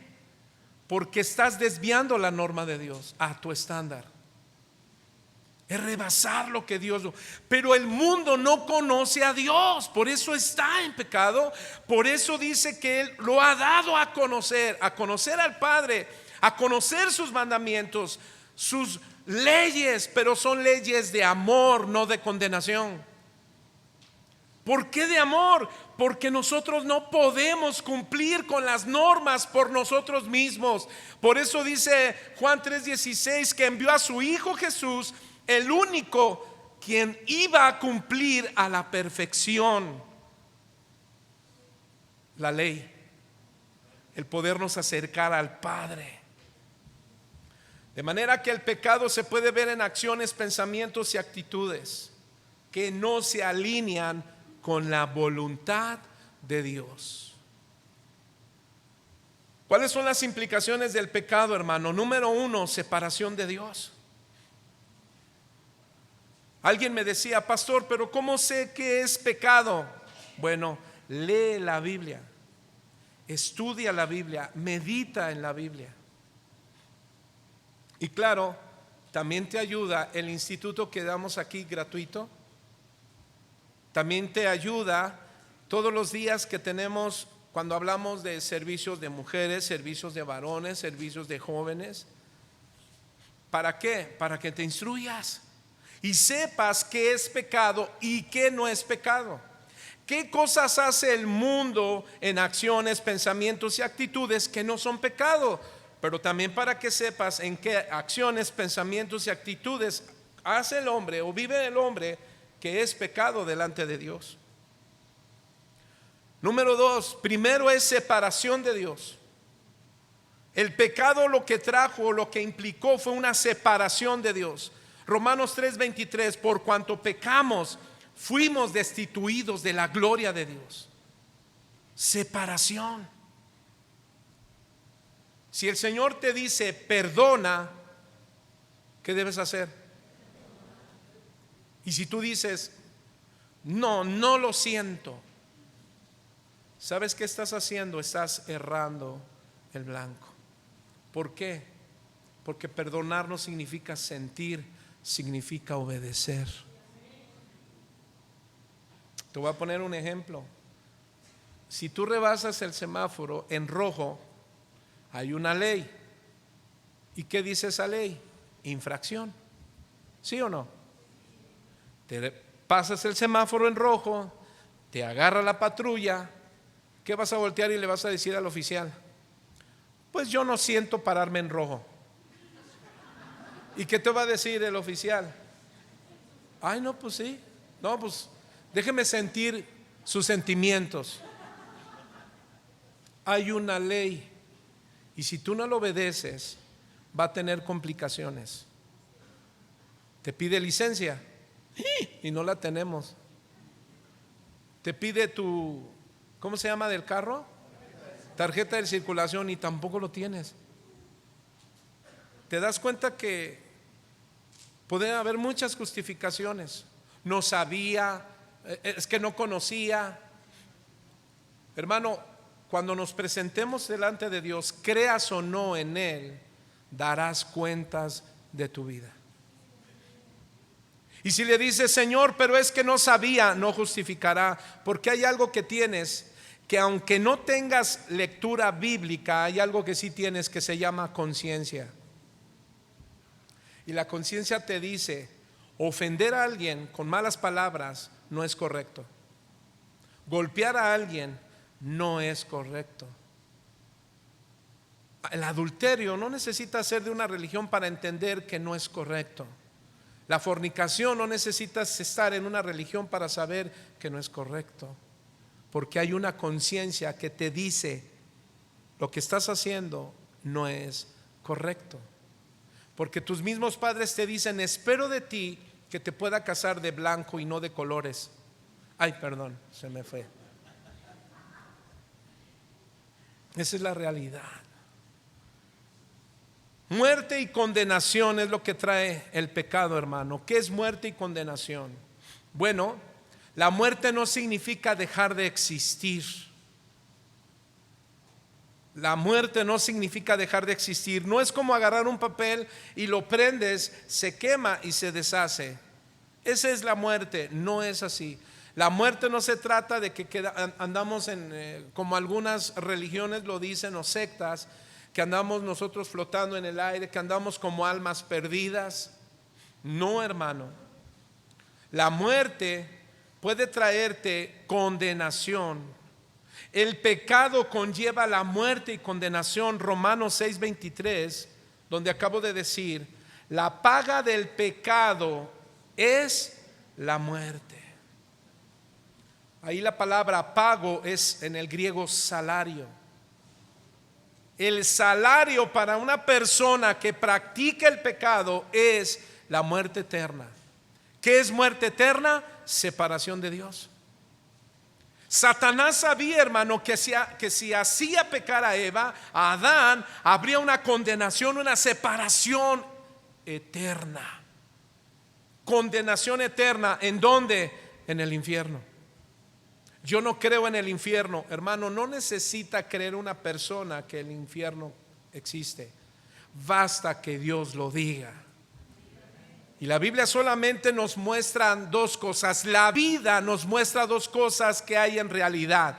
Porque estás desviando la norma de Dios a tu estándar. Es rebasar lo que Dios. Pero el mundo no conoce a Dios, por eso está en pecado. Por eso dice que Él lo ha dado a conocer al Padre, a conocer sus mandamientos, sus leyes, pero son leyes de amor, no de condenación. ¿Por qué de amor? Porque nosotros no podemos cumplir con las normas por nosotros mismos. Por eso dice Juan 3:16 que envió a su Hijo Jesús, el único quien iba a cumplir a la perfección la ley, el podernos acercar al Padre. De manera que el pecado se puede ver en acciones, pensamientos y actitudes que no se alinean con la voluntad de Dios. ¿Cuáles son las implicaciones del pecado, hermano? Número 1, separación de Dios. Alguien me decía: pastor, pero ¿cómo sé que es pecado? Bueno, lee la Biblia, estudia la Biblia, medita en la Biblia. Y claro, también te ayuda el instituto que damos aquí gratuito. También te ayuda todos los días que tenemos cuando hablamos de servicios de mujeres, servicios de varones, servicios de jóvenes. ¿Para qué? Para que te instruyas y sepas qué es pecado y qué no es pecado. ¿Qué cosas hace el mundo en acciones, pensamientos y actitudes que no son pecado? Pero también para que sepas en qué acciones, pensamientos y actitudes hace el hombre o vive el hombre que es pecado delante de Dios. Número 2, primero es separación de Dios. El pecado lo que trajo, lo que implicó fue una separación de Dios. Romanos 3:23, por cuanto pecamos, fuimos destituidos de la gloria de Dios. Separación. Si el Señor te dice perdona, ¿qué debes hacer? Y si tú dices no lo siento, ¿sabes qué estás haciendo? Estás errando el blanco. ¿Por qué? Porque perdonar no significa sentir, significa obedecer. Te voy a poner un ejemplo. Si tú rebasas el semáforo en rojo, hay una ley. ¿Y qué dice esa ley? Infracción. ¿Sí o no? Te pasas el semáforo en rojo, te agarra la patrulla. ¿Qué vas a voltear y le vas a decir al oficial? Pues yo no siento pararme en rojo. ¿Y qué te va a decir el oficial? Ay, no, pues sí. No, pues déjeme sentir sus sentimientos. Hay una ley y si tú no lo obedeces, va a tener complicaciones. Te pide licencia y no la tenemos. Te pide tu, ¿cómo se llama del carro? tarjeta de circulación y tampoco lo tienes. Te das cuenta que puede haber muchas justificaciones. No sabía, es que no conocía. Hermano, cuando nos presentemos delante de Dios, creas o no en Él, darás cuentas de tu vida. Y si le dices, Señor, pero es que no sabía, no justificará, porque hay algo que tienes, que aunque no tengas lectura bíblica, hay algo que sí tienes que se llama conciencia. Y la conciencia te dice, ofender a alguien con malas palabras no es correcto. Golpear a alguien no es correcto. El adulterio no necesita ser de una religión para entender que no es correcto. La fornicación no necesitas estar en una religión para saber que no es correcto, porque hay una conciencia que te dice lo que estás haciendo no es correcto. Porque tus mismos padres te dicen, espero de ti que te pueda casar de blanco y no de colores. Ay, perdón, se me fue. Esa es la realidad. Muerte y condenación es lo que trae el pecado, hermano. ¿Qué es muerte y condenación? Bueno, la muerte no significa dejar de existir. La muerte no significa dejar de existir. No es como agarrar un papel y lo prendes, se quema y se deshace. Esa es la muerte, no es así. La muerte no se trata de que andamos como algunas religiones lo dicen o sectas, que andamos nosotros flotando en el aire, que andamos como almas perdidas. No, hermano. La muerte puede traerte condenación. El pecado conlleva la muerte y condenación. Romanos 6:23, donde acabo de decir, la paga del pecado es la muerte. Ahí la palabra pago es en el griego salario. El salario para una persona que practica el pecado es la muerte eterna. ¿Qué es muerte eterna? Separación de Dios. Satanás sabía, hermano, que si hacía pecar a Eva, a Adán, habría una condenación, una separación eterna. Condenación eterna, ¿en dónde? En el infierno. Yo no creo en el infierno, hermano. No necesita creer una persona que el infierno existe. Basta que Dios lo diga. Y la Biblia solamente nos muestra dos cosas. La vida nos muestra dos cosas que hay en realidad: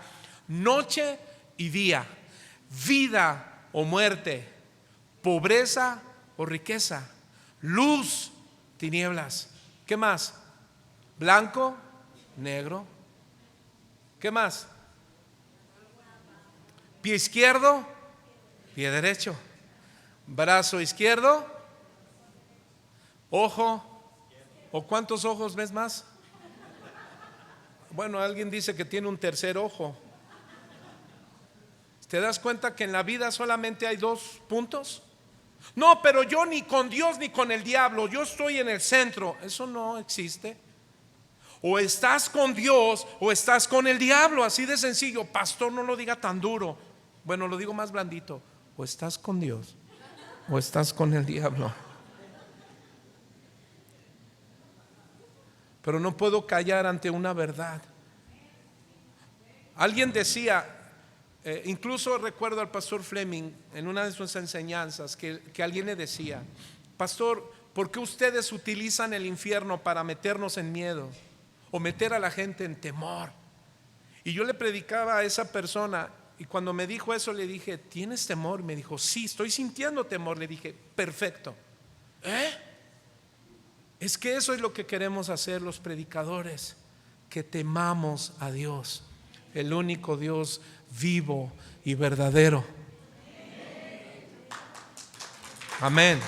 noche y día, vida o muerte, pobreza o riqueza, luz, tinieblas. ¿Qué más? Blanco, negro. ¿Qué más? Pie izquierdo, pie derecho. Brazo izquierdo, ojo. ¿O cuántos ojos ves más? Bueno, alguien dice que tiene un tercer ojo. ¿Te das cuenta que en la vida solamente hay dos puntos? No, pero yo ni con Dios ni con el diablo, yo estoy en el centro. Eso no existe. O estás con Dios o estás con el diablo, así de sencillo. Pastor, no lo diga tan duro. Bueno, lo digo más blandito. O estás con Dios o estás con el diablo. Pero no puedo callar ante una verdad. Alguien decía, incluso recuerdo al pastor Fleming en una de sus enseñanzas, que alguien le decía: pastor, ¿por qué ustedes utilizan el infierno para meternos en miedo o meter a la gente en temor? Y yo le predicaba a esa persona, y cuando me dijo eso le dije: ¿tienes temor? Y me dijo: sí, estoy sintiendo temor. Le dije: perfecto. Es que eso es lo que queremos hacer los predicadores, que temamos a Dios, el único Dios vivo y verdadero. Amén.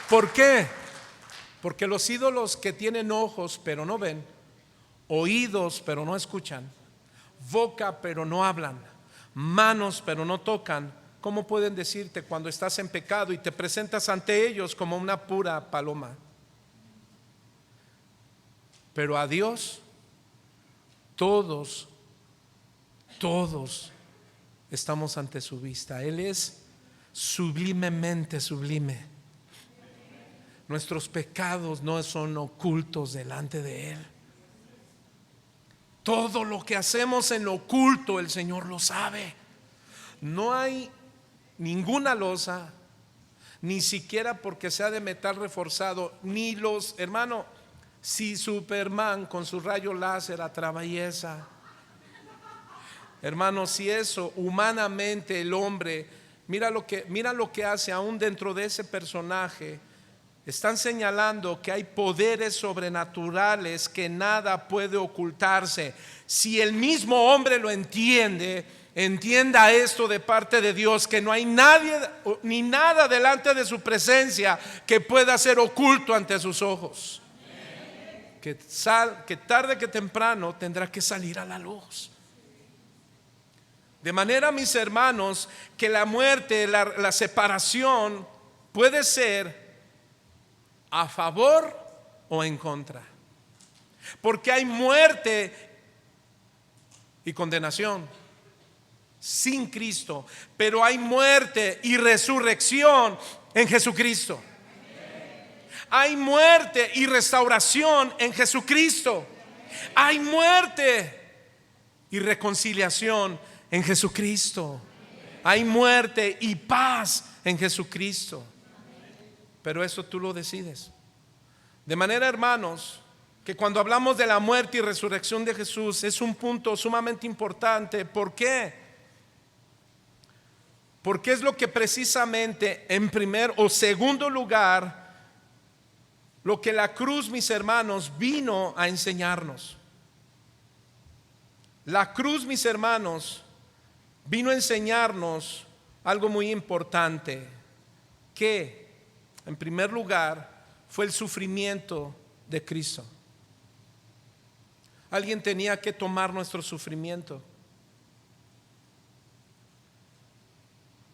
¿Por qué? Porque los ídolos que tienen ojos pero no ven, oídos pero no escuchan, boca pero no hablan, manos pero no tocan, ¿cómo pueden decirte cuando estás en pecado y te presentas ante ellos como una pura paloma? Pero a Dios todos estamos ante su vista. Él es sublimemente sublime. Nuestros pecados no son ocultos delante de Él. Todo lo que hacemos en lo oculto, el Señor lo sabe. No hay ninguna losa, ni siquiera porque sea de metal reforzado, ni los, hermano, si Superman con su rayo láser atraviesa, hermano, si eso humanamente el hombre, mira lo que hace aún dentro de ese personaje. Están señalando que hay poderes sobrenaturales que nada puede ocultarse. Si el mismo hombre lo entiende, entienda esto de parte de Dios, que no hay nadie ni nada delante de su presencia que pueda ser oculto ante sus ojos. Que tarde que temprano tendrá que salir a la luz. De manera, mis hermanos, que la muerte, la separación puede ser a favor o en contra, porque hay muerte y condenación sin Cristo, pero hay muerte y resurrección en Jesucristo. Hay muerte y restauración en Jesucristo. Hay muerte y reconciliación en Jesucristo. Hay muerte y paz en Jesucristo. Pero eso tú lo decides. De manera, hermanos, que cuando hablamos de la muerte y resurrección de Jesús es un punto sumamente importante. ¿Por qué? Porque es lo que precisamente en primer o segundo lugar, lo que la cruz, mis hermanos, vino a enseñarnos. La cruz, mis hermanos, vino a enseñarnos algo muy importante, que en primer lugar fue el sufrimiento de Cristo. Alguien tenía que tomar nuestro sufrimiento.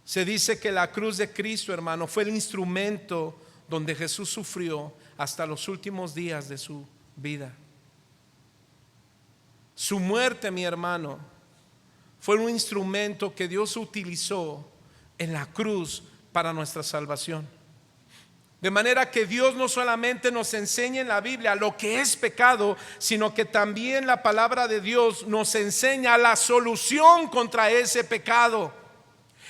Se dice que la cruz de Cristo, hermano, fue el instrumento donde Jesús sufrió hasta los últimos días de su vida. Su muerte, mi hermano, fue un instrumento que Dios utilizó en la cruz para nuestra salvación. De manera que Dios no solamente nos enseña en la Biblia lo que es pecado, sino que también la palabra de Dios nos enseña la solución contra ese pecado.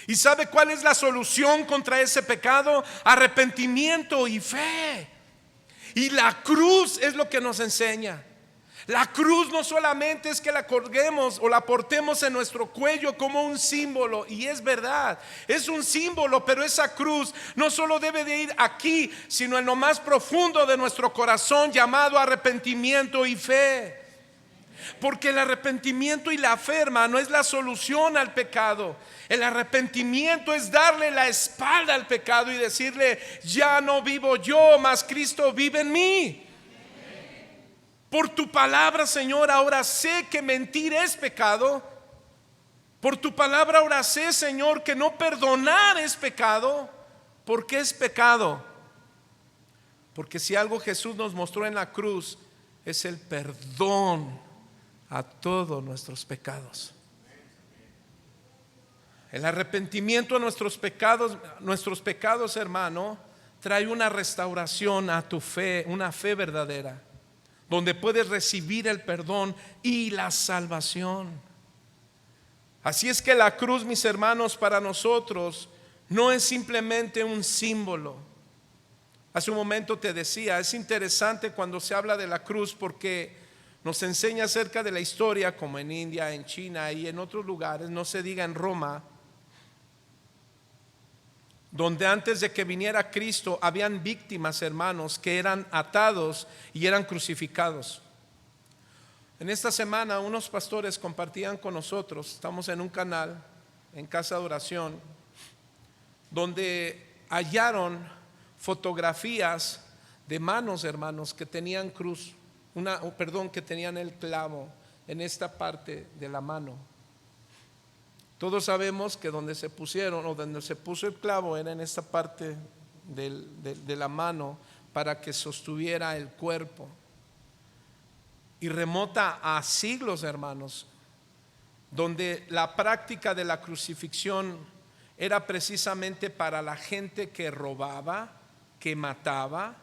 ¿Y sabe cuál es la solución contra ese pecado? Arrepentimiento y fe. Y la cruz es lo que nos enseña. La cruz no solamente es que la colguemos o la portemos en nuestro cuello como un símbolo, y es verdad, es un símbolo, pero esa cruz no solo debe de ir aquí, sino en lo más profundo de nuestro corazón, llamado arrepentimiento y fe. Porque el arrepentimiento y la fe, hermano, es la solución al pecado. El arrepentimiento es darle la espalda al pecado y decirle: ya no vivo yo, mas Cristo vive en mí. Por tu palabra, Señor, ahora sé que mentir es pecado. Por tu palabra ahora sé, Señor, que no perdonar es pecado. ¿Por qué es pecado? Porque si algo Jesús nos mostró en la cruz es el perdón a todos nuestros pecados. El arrepentimiento de nuestros pecados, hermano, trae una restauración a tu fe, una fe verdadera, donde puedes recibir el perdón y la salvación. Así es que la cruz, mis hermanos, para nosotros no es simplemente un símbolo. Hace un momento te decía, es interesante cuando se habla de la cruz, porque nos enseña acerca de la historia, como en India, en China y en otros lugares, no se diga en Roma, donde antes de que viniera Cristo habían víctimas, hermanos, que eran atados y eran crucificados. En esta semana unos pastores compartían con nosotros, estamos en un canal, en Casa de Oración, donde hallaron fotografías de manos, hermanos, que tenían cruz, que tenían el clavo en esta parte de la mano. Todos sabemos que donde se pusieron o donde se puso el clavo era en esta parte de la mano, para que sostuviera el cuerpo. y remota a siglos, hermanos, donde la práctica de la crucifixión era precisamente para la gente que robaba, que mataba,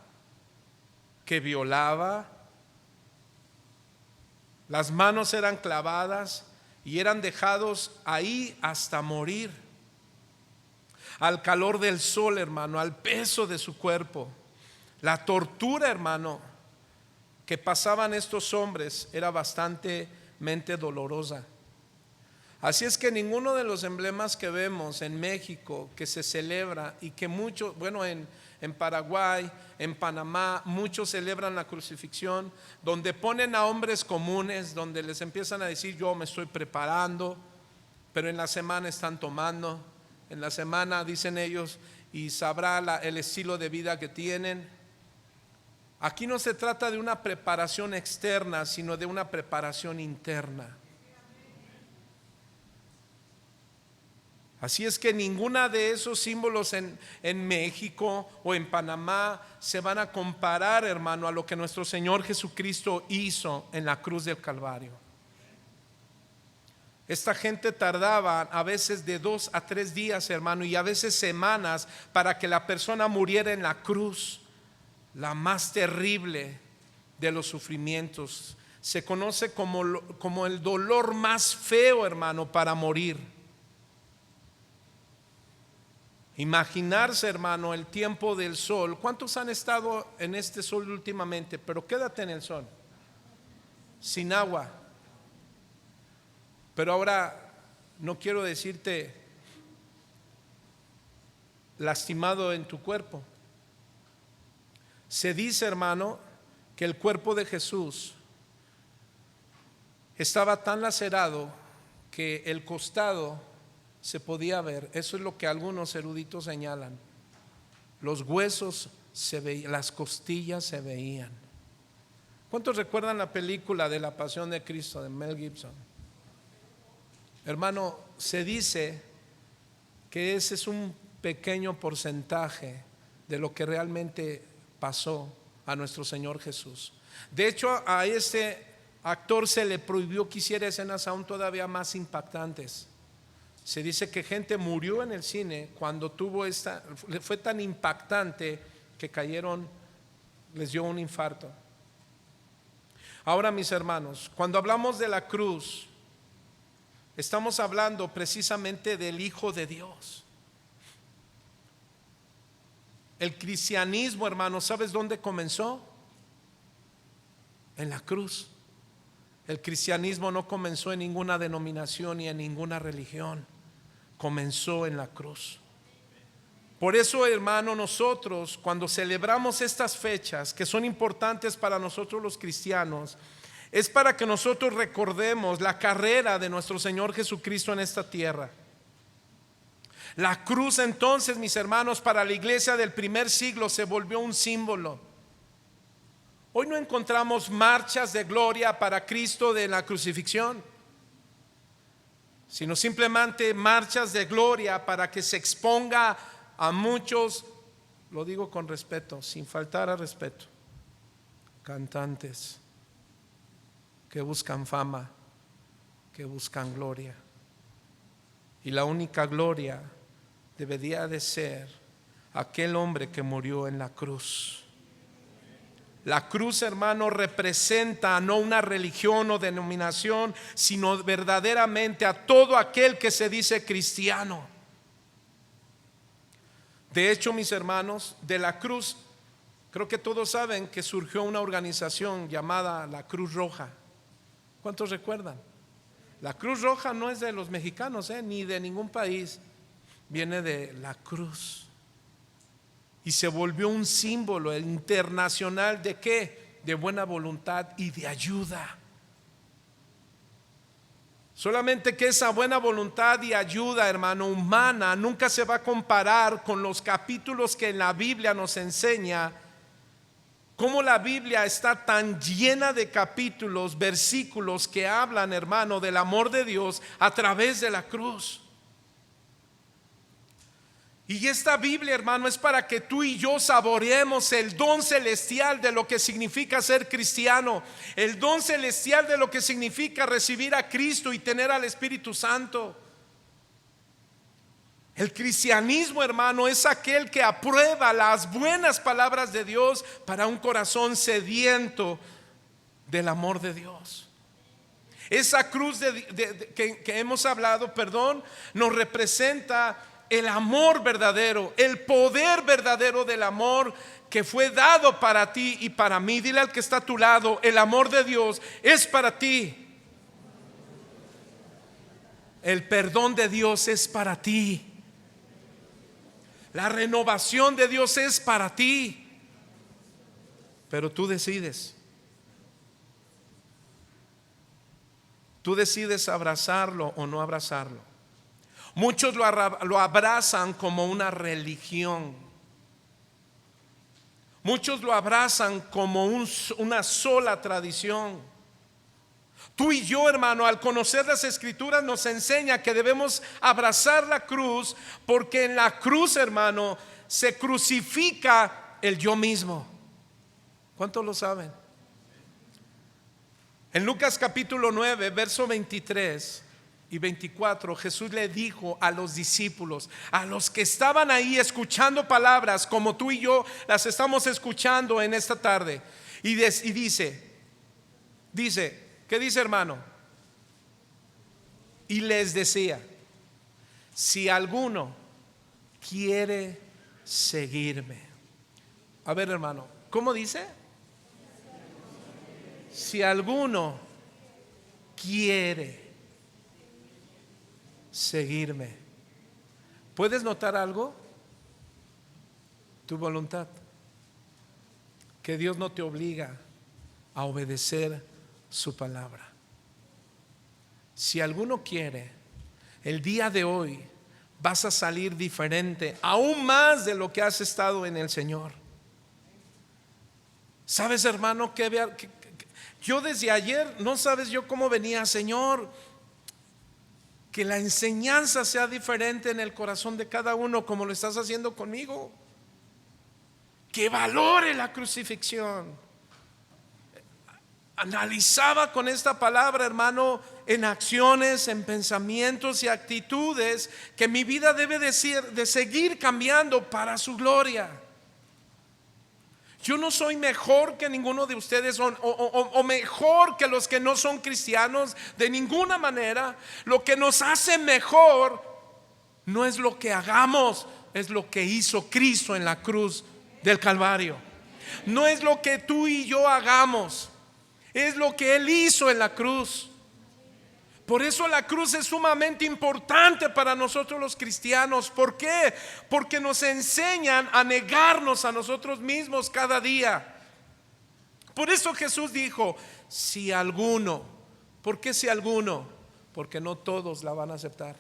que violaba. Las manos eran clavadas y eran dejados ahí hasta morir, al calor del sol, hermano, al peso de su cuerpo. La tortura, hermano, que pasaban estos hombres era bastante dolorosa. Así es que ninguno de los emblemas que vemos en México, que se celebra y que muchos, en Paraguay, en Panamá, muchos celebran la crucifixión, donde ponen a hombres comunes, donde les empiezan a decir: yo me estoy preparando, pero en la semana están tomando, en la semana, dicen ellos, y sabrá el estilo de vida que tienen. Aquí no se trata de una preparación externa, sino de una preparación interna. Así es que ninguna de esos símbolos en México o en Panamá se van a comparar, hermano, a lo que nuestro Señor Jesucristo hizo en la cruz del Calvario. Esta gente tardaba a veces de 2 a 3 días, hermano, y a veces semanas para que la persona muriera en la cruz, la más terrible de los sufrimientos. Se conoce como el dolor más feo, hermano, para morir. Imaginarse, hermano, el tiempo del sol. ¿Cuántos han estado en este sol últimamente? Pero quédate en el sol, sin agua. Pero ahora no quiero decirte lastimado en tu cuerpo. Se dice, hermano, que el cuerpo de Jesús estaba tan lacerado que el costado se podía ver. Eso es lo que algunos eruditos señalan. Los huesos se veían, las costillas se veían. ¿Cuántos recuerdan la película de La Pasión de Cristo de Mel Gibson? Hermano, se dice que ese es un pequeño porcentaje de lo que realmente pasó a nuestro Señor Jesús. De hecho, a este actor se le prohibió que hiciera escenas aún todavía más impactantes. Se dice que gente murió en el cine cuando fue tan impactante que les dio un infarto. Ahora, mis hermanos, cuando hablamos de la cruz, estamos hablando precisamente del Hijo de Dios. El cristianismo, hermano, ¿sabes dónde comenzó? En la cruz. El cristianismo no comenzó en ninguna denominación ni en ninguna religión. Comenzó en la cruz. Por eso, hermano, nosotros cuando celebramos estas fechas que son importantes para nosotros los cristianos, es para que nosotros recordemos la carrera de nuestro Señor Jesucristo en esta tierra. La cruz, entonces, mis hermanos, para la iglesia del primer siglo se volvió un símbolo. Hoy no encontramos marchas de gloria para Cristo de la crucifixión, sino simplemente marchas de gloria para que se exponga a muchos, lo digo con respeto, sin faltar al respeto, cantantes que buscan fama, que buscan gloria. Y la única gloria debería de ser aquel hombre que murió en la cruz. La cruz, hermano, representa no una religión o denominación, sino verdaderamente a todo aquel que se dice cristiano. De hecho, mis hermanos, de la cruz, creo que todos saben que surgió una organización llamada la Cruz Roja. ¿Cuántos recuerdan? La Cruz Roja no es de los mexicanos, ni de ningún país. Viene de la cruz. Y se volvió un símbolo internacional de ¿qué? De buena voluntad y de ayuda. Solamente que esa buena voluntad y ayuda, hermano, humana, nunca se va a comparar con los capítulos que en la Biblia nos enseña cómo la Biblia está tan llena de capítulos, versículos que hablan, hermano, del amor de Dios a través de la cruz. Y esta Biblia, hermano, es para que tú y yo saboreemos el don celestial de lo que significa ser cristiano, el don celestial de lo que significa recibir a Cristo y tener al Espíritu Santo. El cristianismo, hermano, es aquel que aprueba las buenas palabras de Dios para un corazón sediento del amor de Dios. Esa cruz que hemos hablado, nos representa el amor verdadero, el poder verdadero del amor que fue dado para ti y para mí. Dile al que está a tu lado: el amor de Dios es para ti. El perdón de Dios es para ti. La renovación de Dios es para ti. Pero tú decides. Tú decides abrazarlo o no abrazarlo. Muchos lo abrazan como una religión. Muchos lo abrazan como una sola tradición. Tú y yo, hermano, al conocer las Escrituras, nos enseña que debemos abrazar la cruz, porque en la cruz, hermano, se crucifica el yo mismo. ¿Cuántos lo saben? En Lucas capítulo 9, verso 23 y 24, Jesús le dijo a los discípulos, a los que estaban ahí escuchando palabras como tú y yo las estamos escuchando en esta tarde, y dice, ¿qué dice, hermano? Y les decía: si alguno quiere seguirme. A ver, hermano, ¿cómo dice? Si alguno quiere seguirme. ¿Puedes notar algo? Tu voluntad. Que Dios no te obliga a obedecer su palabra. Si alguno quiere, el día de hoy vas a salir diferente, aún más de lo que has estado en el Señor. ¿Sabes, hermano, que yo desde ayer, no sabes yo cómo venía? Señor, que la enseñanza sea diferente en el corazón de cada uno, como lo estás haciendo conmigo. Que valore la crucifixión. Analizaba con esta palabra, hermano, en acciones, en pensamientos y actitudes, que mi vida debe de seguir cambiando para su gloria. Yo no soy mejor que ninguno de ustedes o mejor que los que no son cristianos, de ninguna manera. Lo que nos hace mejor no es lo que hagamos, es lo que hizo Cristo en la cruz del Calvario. No es lo que tú y yo hagamos, es lo que Él hizo en la cruz. Por eso la cruz es sumamente importante para nosotros los cristianos. ¿Por qué? Porque nos enseñan a negarnos a nosotros mismos cada día. Por eso Jesús dijo: si alguno. ¿Por qué si alguno? Porque no todos la van a aceptar.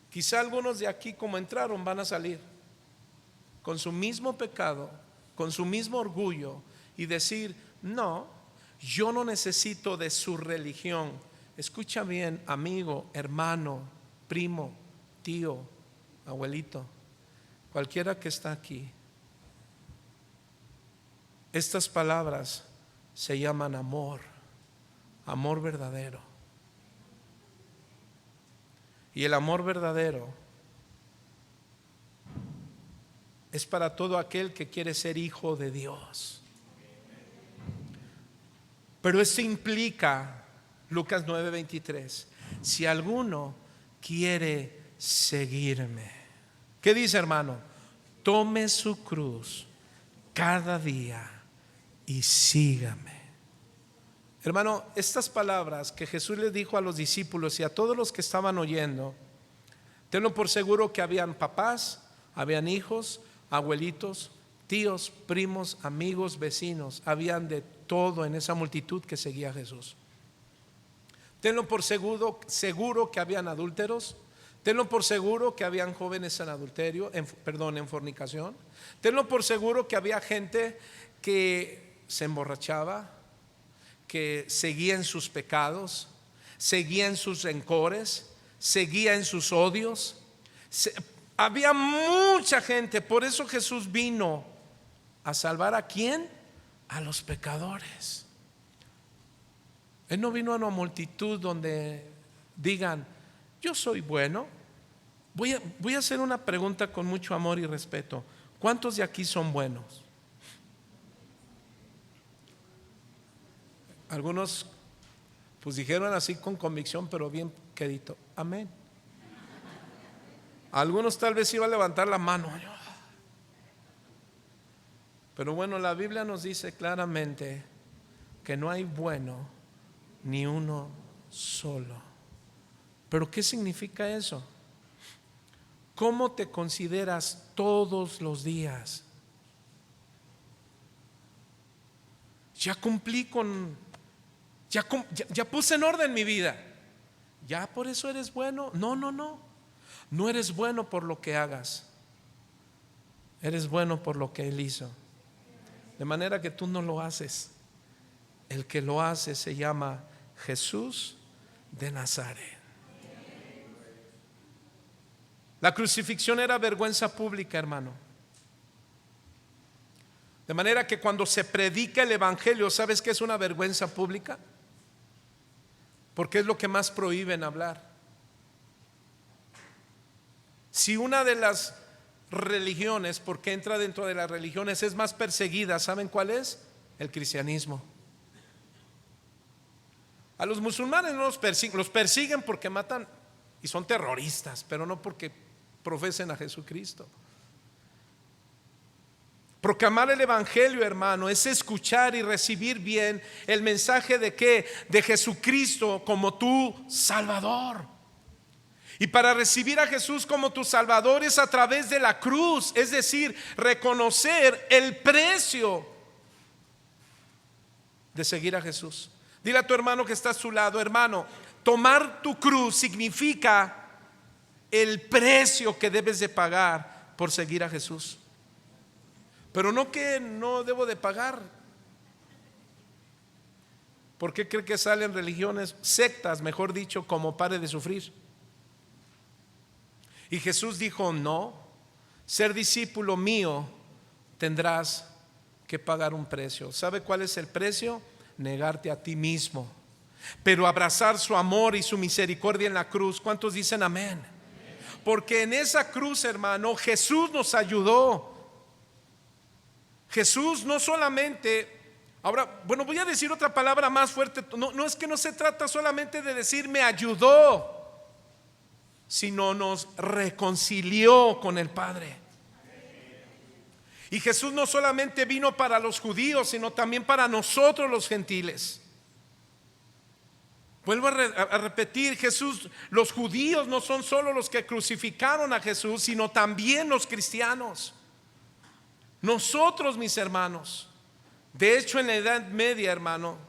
Quizá algunos de aquí, como entraron, van a salir con su mismo pecado, con su mismo orgullo, y decir: no, yo no necesito de su religión. Escucha bien, amigo, hermano, primo, tío, abuelito, cualquiera que está aquí. Estas palabras se llaman amor, amor verdadero. Y el amor verdadero es para todo aquel que quiere ser hijo de Dios. Pero esto implica, Lucas 9:23, si alguno quiere seguirme. ¿Qué dice, hermano? Tome su cruz cada día y sígame. Hermano, estas palabras que Jesús les dijo a los discípulos y a todos los que estaban oyendo, tenlo por seguro que habían papás, habían hijos, abuelitos, tíos, primos, amigos, vecinos. Habían de todo en esa multitud que seguía a Jesús. Tenlo por seguro que habían adúlteros. Tenlo por seguro que habían jóvenes en adulterio, en fornicación. Tenlo por seguro que había gente que se emborrachaba, que seguía en sus pecados, seguía en sus rencores, seguía en sus odios. Había mucha gente, por eso Jesús vino a salvar ¿a quién? A los pecadores. Él no vino a una multitud donde digan, yo soy bueno. Voy a hacer una pregunta con mucho amor y respeto. ¿Cuántos de aquí son buenos? Algunos pues dijeron así con convicción, pero bien quedito, amén. Algunos tal vez iban a levantar la mano. Pero bueno, la Biblia nos dice claramente que no hay bueno ni uno solo. ¿Pero qué significa eso? ¿Cómo te consideras todos los días? Ya cumplí ya puse en orden mi vida. ¿Ya por eso eres bueno? No. No eres bueno por lo que hagas. Eres bueno por lo que Él hizo. De manera que tú no lo haces. El que lo hace se llama Jesús de Nazaret. La crucifixión era vergüenza pública, hermano. De manera que cuando se predica el evangelio, ¿sabes qué es una vergüenza pública? Porque es lo que más prohíben hablar. Si una de las religiones, porque entra dentro de las religiones, es más perseguida, ¿saben cuál es? El cristianismo. A los musulmanes no los persiguen porque matan y son terroristas, pero no porque profesen a Jesucristo. Proclamar el evangelio, hermano, es escuchar y recibir bien el mensaje de ¿qué? De Jesucristo como tu Salvador. Y para recibir a Jesús como tu Salvador es a través de la cruz, es decir, reconocer el precio de seguir a Jesús. Dile a tu hermano que está a su lado, hermano, tomar tu cruz significa el precio que debes de pagar por seguir a Jesús. Pero no que no debo de pagar. ¿Por qué cree que salen religiones, sectas, mejor dicho, como pare de sufrir? Y Jesús dijo, no, ser discípulo mío tendrás que pagar un precio. ¿Sabe cuál es el precio? Negarte a ti mismo, pero abrazar su amor y su misericordia en la cruz. ¿Cuántos dicen amén? Porque en esa cruz, hermano, Jesús nos ayudó. Jesús no solamente, ahora, bueno, voy a decir otra palabra más fuerte. No es que no se trata solamente de decir me ayudó, sino nos reconcilió con el Padre. Y Jesús no solamente vino para los judíos, sino también para nosotros los gentiles. Vuelvo a repetir, Jesús, los judíos no son solo los que crucificaron a Jesús, sino también los cristianos. Nosotros, mis hermanos, de hecho en la Edad Media, hermano,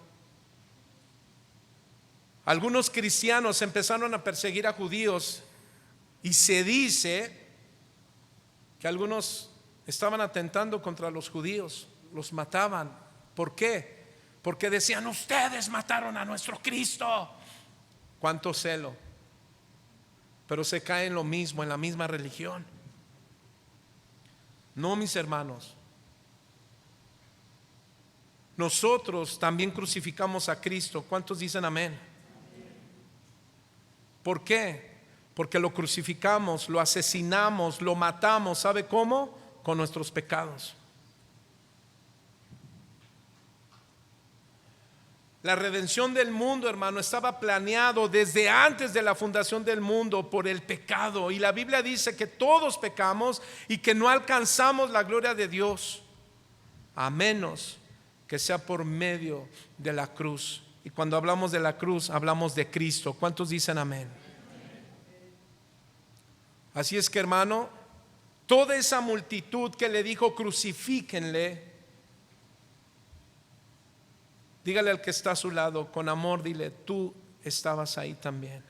algunos cristianos empezaron a perseguir a judíos y se dice que algunos estaban atentando contra los judíos, los mataban. ¿Por qué? Porque decían, ustedes mataron a nuestro Cristo. Cuánto celo. Pero se cae en lo mismo, en la misma religión. No, mis hermanos. Nosotros también crucificamos a Cristo. ¿Cuántos dicen amén? ¿Por qué? Porque lo crucificamos, lo asesinamos, lo matamos. ¿Sabe cómo? Con nuestros pecados. La redención del mundo, hermano, estaba planeado desde antes de la fundación del mundo por el pecado. Y la Biblia dice que todos pecamos y que no alcanzamos la gloria de Dios, a menos que sea por medio de la cruz. Y cuando hablamos de la cruz, hablamos de Cristo. ¿Cuántos dicen amén? Así es que, hermano, toda esa multitud que le dijo crucifíquenle, dígale al que está a su lado con amor, dile, tú estabas ahí también.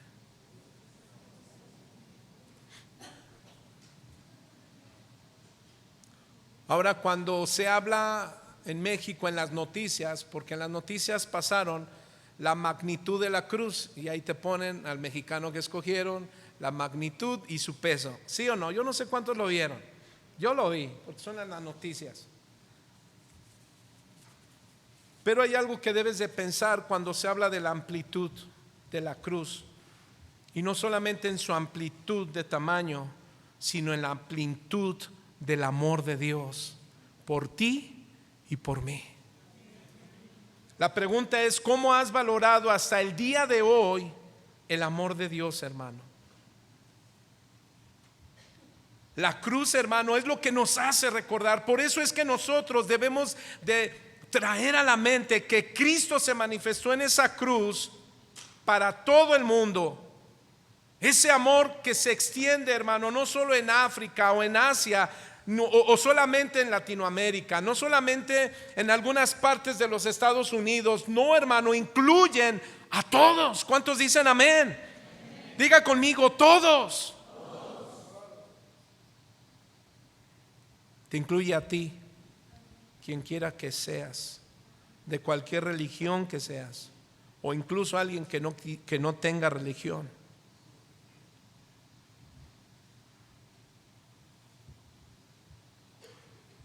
Ahora, cuando se habla en México en las noticias, porque en las noticias pasaron la magnitud de la cruz y ahí te ponen al mexicano que escogieron, la magnitud y su peso. ¿Sí o no? Yo no sé cuántos lo vieron. Yo lo vi, porque son en las noticias. Pero hay algo que debes de pensar cuando se habla de la amplitud de la cruz. Y no solamente en su amplitud de tamaño, sino en la amplitud del amor de Dios por ti y por mí. La pregunta es: ¿cómo has valorado hasta el día de hoy el amor de Dios, hermano? La cruz, hermano, es lo que nos hace recordar. Por eso es que nosotros debemos de traer a la mente que Cristo se manifestó en esa cruz para todo el mundo. Ese amor que se extiende, hermano, no solo en África o en Asia, o solamente en Latinoamérica, no solamente en algunas partes de los Estados Unidos. No, hermano, incluyen a todos. ¿Cuántos dicen amén? Diga conmigo: todos. Te incluye a ti, quien quiera que seas, de cualquier religión que seas, o incluso alguien que no tenga religión.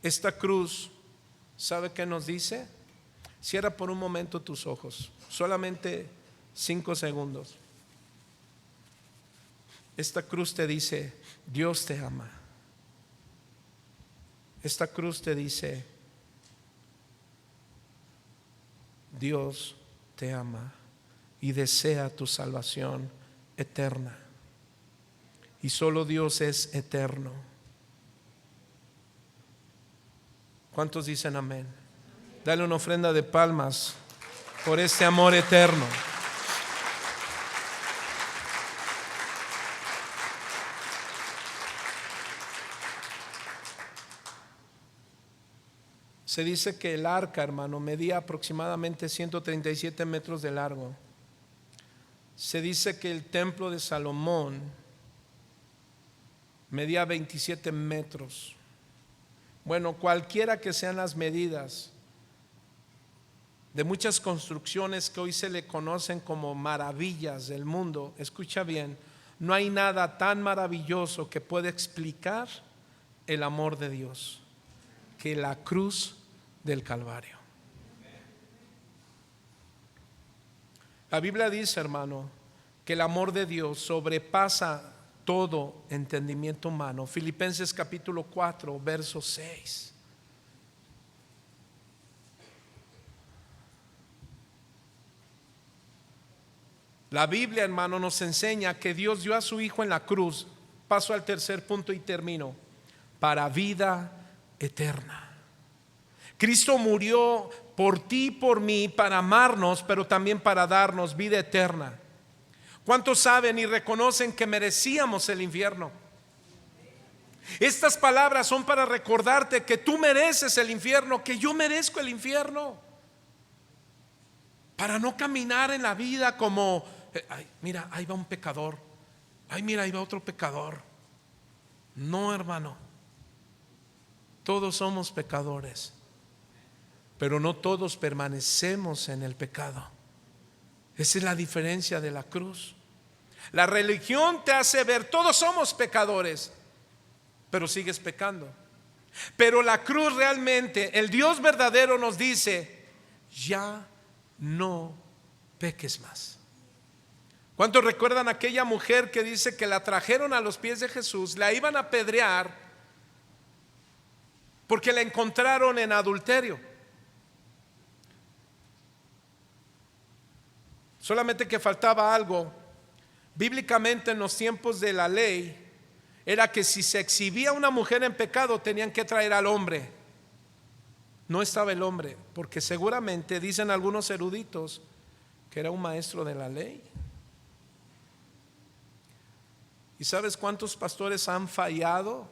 Esta cruz, ¿sabe qué nos dice? Cierra por un momento tus ojos, solamente 5 segundos. Esta cruz te dice: Dios te ama. Esta cruz te dice: Dios te ama y desea tu salvación eterna. Y solo Dios es eterno. ¿Cuántos dicen amén? Dale una ofrenda de palmas por este amor eterno. Se dice que el arca, hermano, medía aproximadamente 137 metros de largo. Se dice que el templo de Salomón medía 27 metros. Bueno, cualquiera que sean las medidas de muchas construcciones que hoy se le conocen como maravillas del mundo, escucha bien, no hay nada tan maravilloso que pueda explicar el amor de Dios que la cruz del Calvario. La Biblia dice, hermano, que el amor de Dios sobrepasa todo entendimiento humano. Filipenses capítulo 4, verso 6. La Biblia, hermano, nos enseña que Dios dio a su Hijo en la cruz. Paso al tercer punto y termino. Para vida eterna. Cristo murió por ti y por mí para amarnos, pero también para darnos vida eterna. ¿Cuántos saben y reconocen que merecíamos el infierno? Estas palabras son para recordarte que tú mereces el infierno, que yo merezco el infierno. Para no caminar en la vida como: ay, mira, ahí va un pecador. Ay, mira, ahí va otro pecador. No, hermano. Todos somos pecadores, pero no todos permanecemos en el pecado. Esa es la diferencia de la cruz. La religión te hace ver: todos somos pecadores, pero sigues pecando. Pero la cruz realmente, el Dios verdadero nos dice: ya no peques más. ¿Cuántos recuerdan aquella mujer que dice que la trajeron a los pies de Jesús, la iban a apedrear porque la encontraron en adulterio? Solamente que faltaba algo. Bíblicamente, en los tiempos de la ley, era que si se exhibía una mujer en pecado, tenían que traer al hombre. No estaba el hombre, porque seguramente dicen algunos eruditos que era un maestro de la ley. ¿Y sabes cuántos pastores han fallado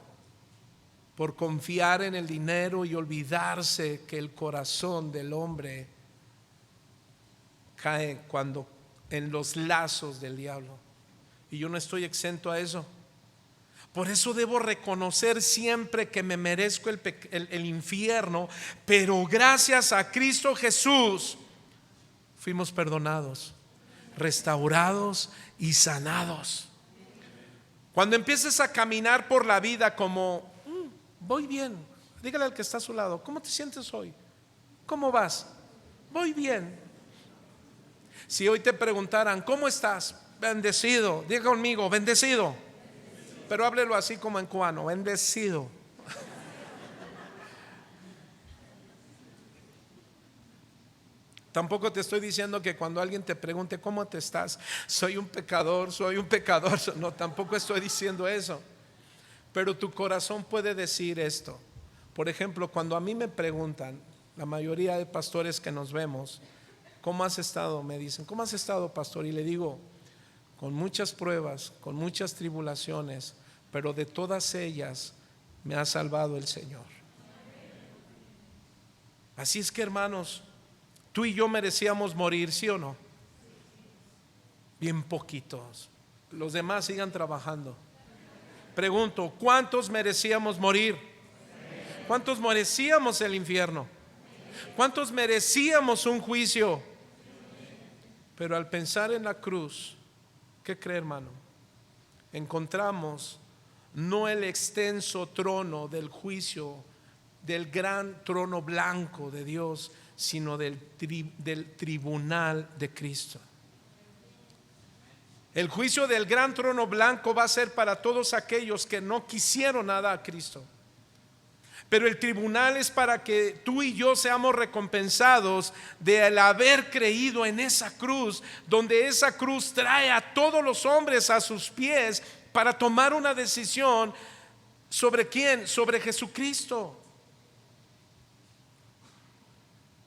por confiar en el dinero y olvidarse que el corazón del hombre cae cuando en los lazos del diablo? Y yo no estoy exento a eso. Por eso debo reconocer siempre que me merezco el infierno, pero gracias a Cristo Jesús fuimos perdonados, restaurados y sanados. Cuando empieces a caminar por la vida como voy bien, dígale al que está a su lado, ¿cómo te sientes hoy? ¿Cómo vas? Voy bien. Si hoy te preguntaran, ¿cómo estás? Bendecido. Diga conmigo, bendecido. Pero háblelo así como en cubano, bendecido. Tampoco te estoy diciendo que cuando alguien te pregunte ¿cómo te estás? Soy un pecador, soy un pecador. No, tampoco estoy diciendo eso. Pero tu corazón puede decir esto. Por ejemplo, cuando a mí me preguntan, la mayoría de pastores que nos vemos, ¿cómo has estado? Me dicen, ¿cómo has estado, pastor? Y le digo, con muchas pruebas, con muchas tribulaciones, pero de todas ellas me ha salvado el Señor. Así es que, hermanos, tú y yo merecíamos morir, ¿sí o no? Bien poquitos. Los demás sigan trabajando. Pregunto, ¿cuántos merecíamos morir? ¿Cuántos merecíamos el infierno? ¿Cuántos merecíamos un juicio? Pero al pensar en la cruz, ¿qué cree, hermano? Encontramos no el extenso trono del juicio, del gran trono blanco de Dios, sino del tribunal de Cristo. El juicio del gran trono blanco va a ser para todos aquellos que no quisieron nada a Cristo. Pero el tribunal es para que tú y yo seamos recompensados del haber creído en esa cruz, donde esa cruz trae a todos los hombres a sus pies para tomar una decisión. ¿Sobre quién? Sobre Jesucristo.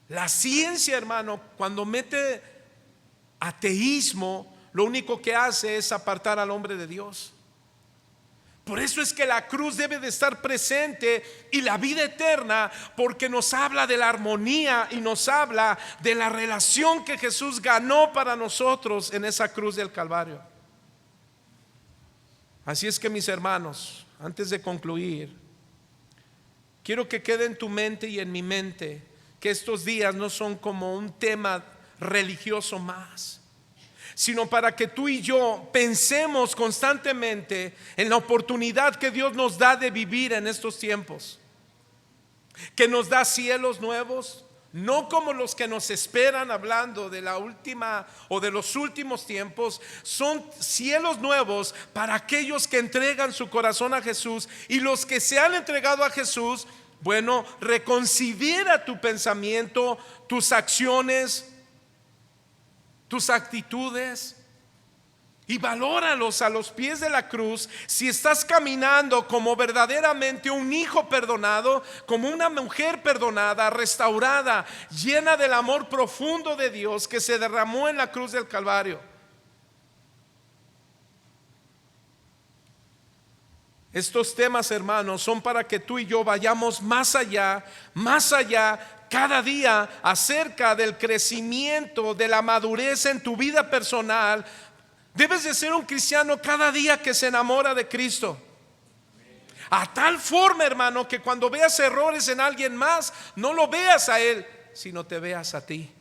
La ciencia, hermano, cuando mete ateísmo, lo único que hace es apartar al hombre de Dios. Por eso es que la cruz debe de estar presente y la vida eterna, porque nos habla de la armonía y nos habla de la relación que Jesús ganó para nosotros en esa cruz del Calvario. Así es que, mis hermanos, antes de concluir, quiero que quede en tu mente y en mi mente que estos días no son como un tema religioso más, sino para que tú y yo pensemos constantemente en la oportunidad que Dios nos da de vivir en estos tiempos, que nos da cielos nuevos, no como los que nos esperan, hablando de la última o de los últimos tiempos. Son cielos nuevos para aquellos que entregan su corazón a Jesús, y los que se han entregado a Jesús, bueno, reconsidera tu pensamiento, tus acciones, tus actitudes, y valóralos a los pies de la cruz. Si estás caminando como verdaderamente un hijo perdonado, como una mujer perdonada, restaurada, llena del amor profundo de Dios que se derramó en la cruz del Calvario. Estos temas, hermanos, son para que tú y yo vayamos más allá cada día, acerca del crecimiento, de la madurez en tu vida personal. Debes de ser un cristiano cada día que se enamora de Cristo, a tal forma, hermano, que cuando veas errores en alguien más, no lo veas a él, sino te veas a ti.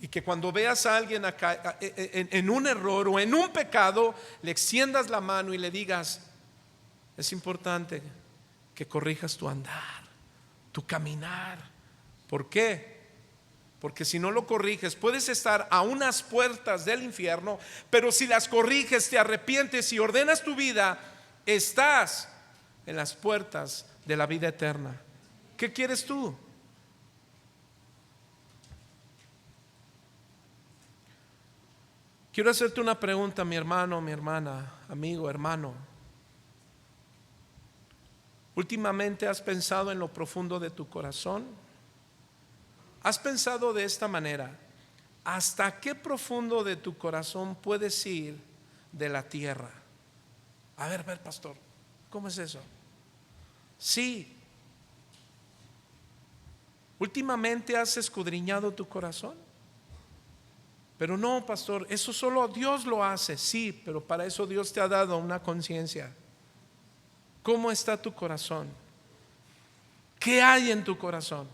Y que cuando veas a alguien acá en un error o en un pecado, le extiendas la mano y le digas: es importante que corrijas tu andar, tu caminar. ¿Por qué? Porque si no lo corriges, puedes estar a unas puertas del infierno, pero si las corriges, te arrepientes y ordenas tu vida, estás en las puertas de la vida eterna. ¿Qué quieres tú? Quiero hacerte una pregunta, mi hermano, mi hermana, amigo, hermano. ¿Últimamente has pensado en lo profundo de tu corazón? ¿Has pensado de esta manera? ¿Hasta qué profundo de tu corazón puedes ir de la tierra? A ver, pastor, ¿cómo es eso? Sí. ¿Últimamente has escudriñado tu corazón? Pero no, pastor, eso solo Dios lo hace. Sí, pero para eso Dios te ha dado una conciencia. ¿Cómo está tu corazón? ¿Qué hay en tu corazón?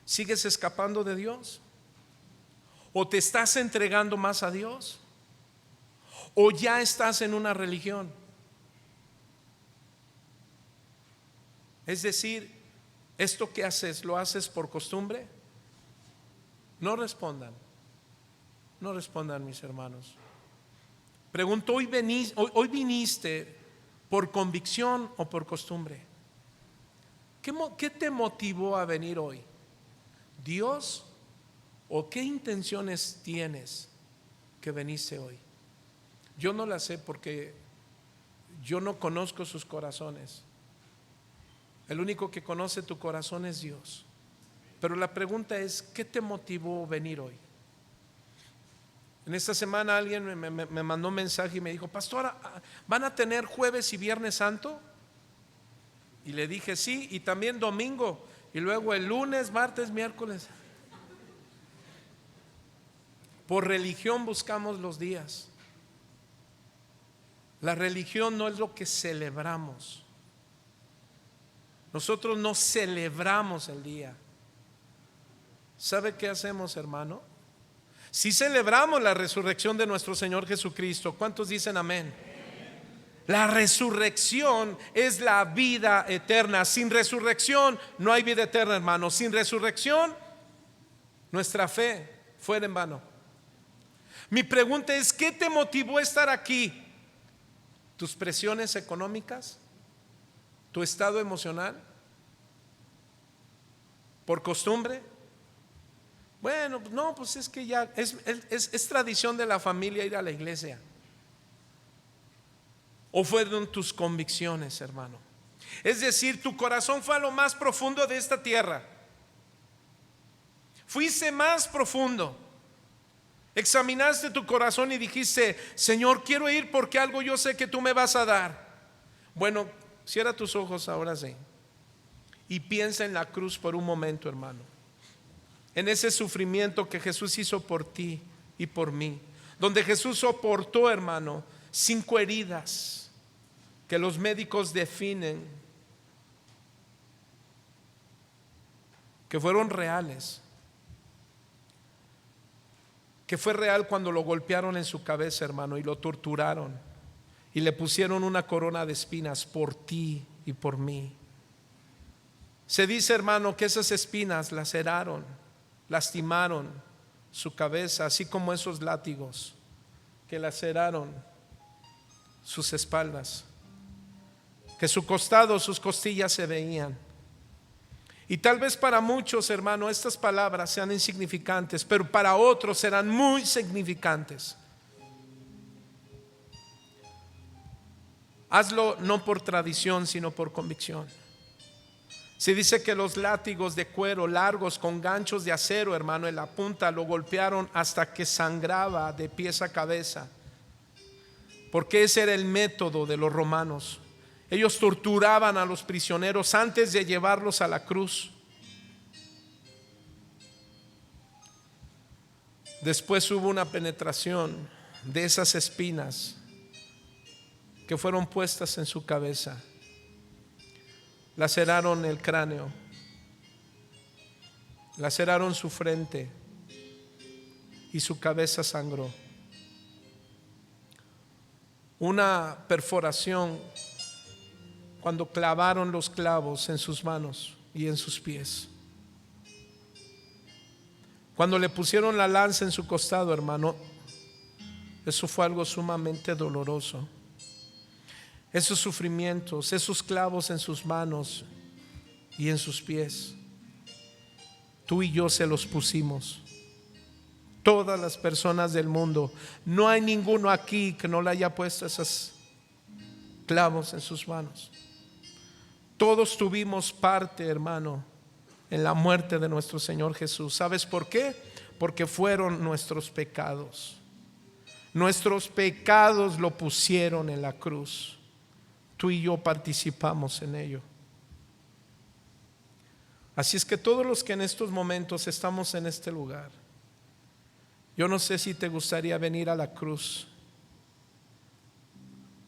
¿Sigues escapando de Dios? ¿O te estás entregando más a Dios? ¿O ya estás en una religión? Es decir, ¿esto que haces lo haces por costumbre? No respondan, no respondan, mis hermanos. Pregunto, ¿hoy viniste por convicción o por costumbre? ¿Qué te motivó a venir hoy? ¿Dios? ¿O qué intenciones tienes que veniste hoy? Yo no las sé porque yo no conozco sus corazones. El único que conoce tu corazón es Dios. Pero la pregunta es, ¿qué te motivó a venir hoy? En esta semana alguien me mandó un mensaje y me dijo: pastora, ¿van a tener jueves y viernes santo? Y le dije sí, y también domingo, y luego el lunes, martes, miércoles. Por religión buscamos los días. La religión no es lo que celebramos. Nosotros no celebramos el día. ¿Sabe qué hacemos, hermano? Si celebramos la resurrección de nuestro Señor Jesucristo. ¿Cuántos dicen amén? La resurrección es la vida eterna. Sin resurrección no hay vida eterna, hermano. Sin resurrección nuestra fe fuera en vano. Mi pregunta es, ¿qué te motivó a estar aquí? ¿Tus presiones económicas? ¿Tu estado emocional? ¿Por costumbre? Bueno, no, pues es que ya es tradición de la familia ir a la iglesia. ¿O fueron tus convicciones, hermano? Es decir, tu corazón fue a lo más profundo de esta tierra. Fuiste más profundo. Examinaste tu corazón y dijiste: Señor, quiero ir porque algo yo sé que tú me vas a dar. Bueno, cierra tus ojos ahora sí y piensa en la cruz por un momento, hermano. En ese sufrimiento que Jesús hizo por ti y por mí, donde Jesús soportó, hermano, 5 heridas que los médicos definen que fueron reales. Que fue real cuando lo golpearon en su cabeza, hermano, y lo torturaron y le pusieron una corona de espinas por ti y por mí. Se dice, hermano, que esas espinas laceraron, lastimaron su cabeza, así como esos látigos que laceraron sus espaldas, que su costado, sus costillas se veían. Y tal vez para muchos, hermano, estas palabras sean insignificantes, pero para otros serán muy significantes. Hazlo no por tradición, sino por convicción. Se dice que los látigos de cuero largos con ganchos de acero, hermano, en la punta lo golpearon hasta que sangraba de pies a cabeza, porque ese era el método de los romanos. Ellos torturaban a los prisioneros antes de llevarlos a la cruz. Después hubo una penetración de esas espinas que fueron puestas en su cabeza. Laceraron el cráneo, laceraron su frente y su cabeza sangró. Una perforación cuando clavaron los clavos en sus manos y en sus pies. Cuando le pusieron la lanza en su costado, hermano, eso fue algo sumamente doloroso. Esos sufrimientos, esos clavos en sus manos y en sus pies, tú y yo se los pusimos. Todas las personas del mundo, no hay ninguno aquí que no le haya puesto esos clavos en sus manos. Todos tuvimos parte, hermano, en la muerte de nuestro Señor Jesús. ¿Sabes por qué? Porque fueron nuestros pecados. Nuestros pecados lo pusieron en la cruz. Tú y yo participamos en ello. Así es que todos los que en estos momentos estamos en este lugar, yo no sé si te gustaría venir a la cruz,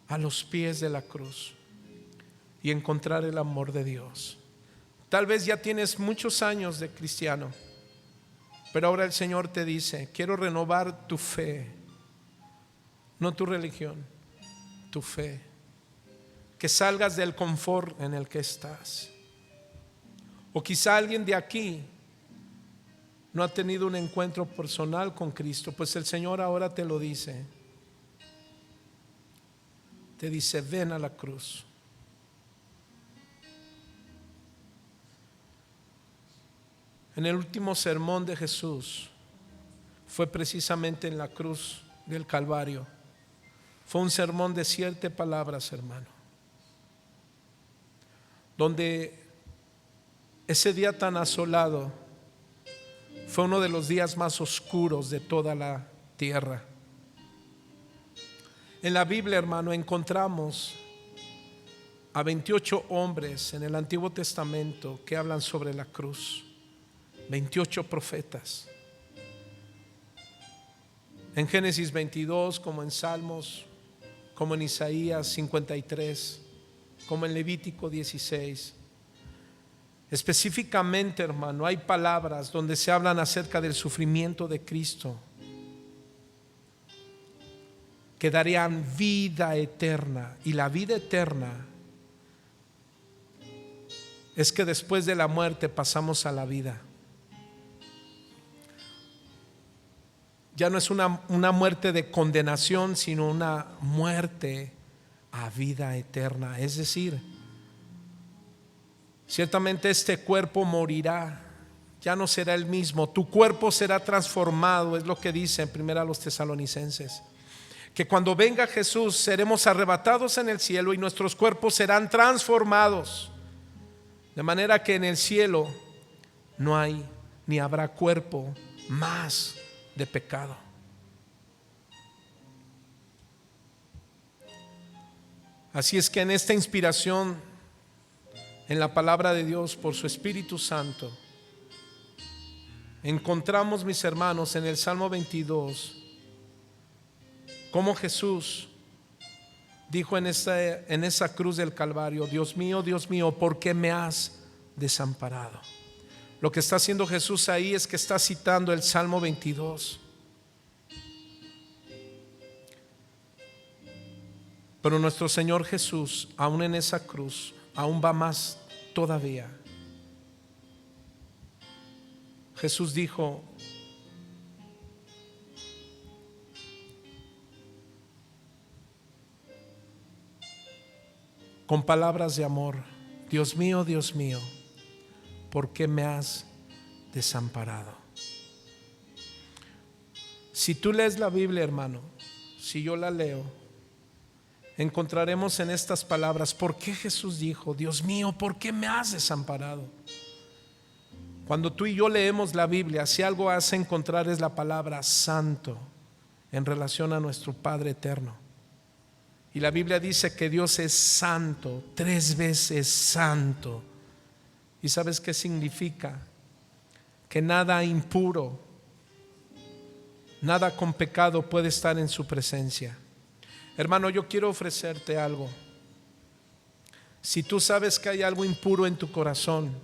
a los pies de la cruz, y encontrar el amor de Dios. Tal vez ya tienes muchos años de cristiano, Pero ahora el Señor te dice: quiero renovar tu fe, no tu religión, tu fe. Que salgas del confort en el que estás. O quizá alguien de aquí no ha tenido un encuentro personal con Cristo, pues el Señor ahora te lo dice. Te dice: ven a la cruz. En el último sermón de Jesús fue precisamente en la cruz del Calvario. Fue un sermón de 7 palabras, hermano, donde ese día tan asolado fue uno de los días más oscuros de toda la tierra. En la Biblia, hermano, encontramos a 28 hombres en el Antiguo Testamento que hablan sobre la cruz. 28 profetas. En Génesis 22, como en Salmos, como en Isaías 53, como en Levítico 16. Específicamente, hermano, hay palabras donde se hablan acerca del sufrimiento de Cristo, que darían vida eterna. Y la vida eterna es que después de la muerte pasamos a la vida. Ya no es una muerte de condenación, sino una muerte a vida eterna. Es decir, ciertamente este cuerpo morirá, ya no será el mismo. Tu cuerpo será transformado, es lo que dice en 1 Tesalonicenses. Que cuando venga Jesús seremos arrebatados en el cielo y nuestros cuerpos serán transformados. De manera que en el cielo no hay ni habrá cuerpo más de pecado. Así es que en esta inspiración en la palabra de Dios por su Espíritu Santo, encontramos, mis hermanos, en el Salmo 22 cómo Jesús dijo en esa cruz del Calvario: Dios mío, ¿por qué me has desamparado? Lo que está haciendo Jesús ahí es que está citando el Salmo 22. Pero nuestro Señor Jesús, aún en esa cruz, aún va más todavía. Jesús dijo: con palabras de amor: Dios mío, ¿por qué me has desamparado? Si tú lees la Biblia, hermano, si yo la leo, encontraremos en estas palabras por qué Jesús dijo: Dios mío, ¿por qué me has desamparado? Cuando tú y yo leemos la Biblia, si algo hace encontrar es la palabra santo en relación a nuestro Padre eterno. Y la Biblia dice que Dios es santo, 3 veces santo. ¿Y sabes qué significa? Que nada impuro, nada con pecado puede estar en su presencia. Hermano, yo quiero ofrecerte algo. Si tú sabes que hay algo impuro en tu corazón,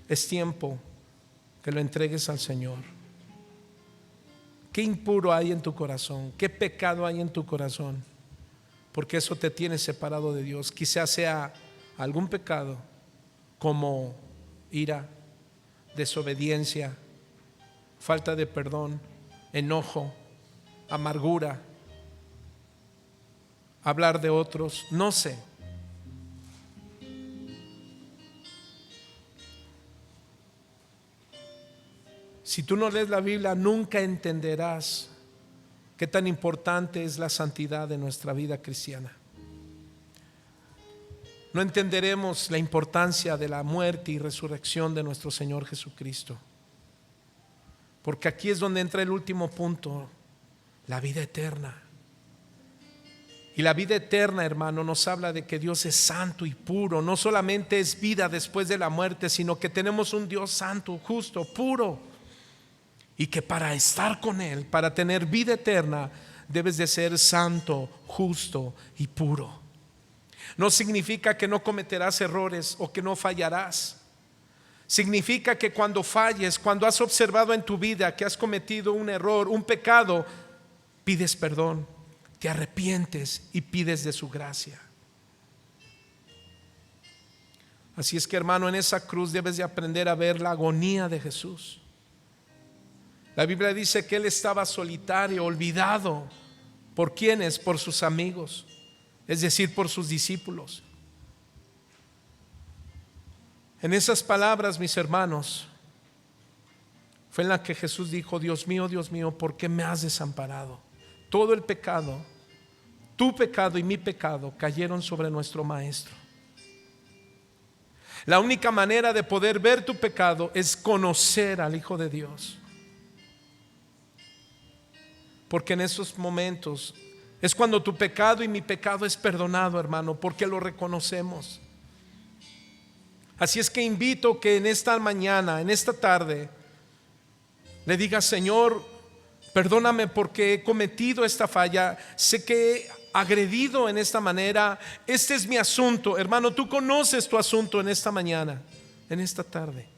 es tiempo que lo entregues al Señor. ¿Qué impuro hay en tu corazón? ¿Qué pecado hay en tu corazón? Porque eso te tiene separado de Dios. Quizás sea algún pecado como ira, desobediencia, falta de perdón, enojo, amargura, hablar de otros, no sé. Si tú no lees la Biblia, nunca entenderás qué tan importante es la santidad de nuestra vida cristiana. No entenderemos la importancia de la muerte y resurrección de nuestro Señor Jesucristo. Porque aquí es donde entra el último punto, la vida eterna. Y la vida eterna, hermano, nos habla de que Dios es santo y puro. No solamente es vida después de la muerte, sino que tenemos un Dios santo, justo, puro. Y que para estar con Él, para tener vida eterna, debes de ser santo, justo y puro. No significa que no cometerás errores o que no fallarás. Significa que cuando falles, cuando has observado en tu vida que has cometido un error, un pecado, pides perdón, te arrepientes y pides de su gracia. Así es que, hermano, en esa cruz debes de aprender a ver la agonía de Jesús. La Biblia dice que Él estaba solitario, olvidado. ¿Por quiénes? Por sus amigos, es decir, por sus discípulos. En esas palabras, mis hermanos, fue en la que Jesús dijo: Dios mío, ¿por qué me has desamparado? Todo el pecado, tu pecado y mi pecado, cayeron sobre nuestro Maestro. La única manera de poder ver tu pecado es conocer al Hijo de Dios. Porque en esos momentos es cuando tu pecado y mi pecado es perdonado, hermano, porque lo reconocemos. Así es que invito que en esta mañana, en esta tarde, le digas: Señor, perdóname porque he cometido esta falla. Sé que he agredido en esta manera. Este es mi asunto. Hermano, tú conoces tu asunto en esta mañana, en esta tarde.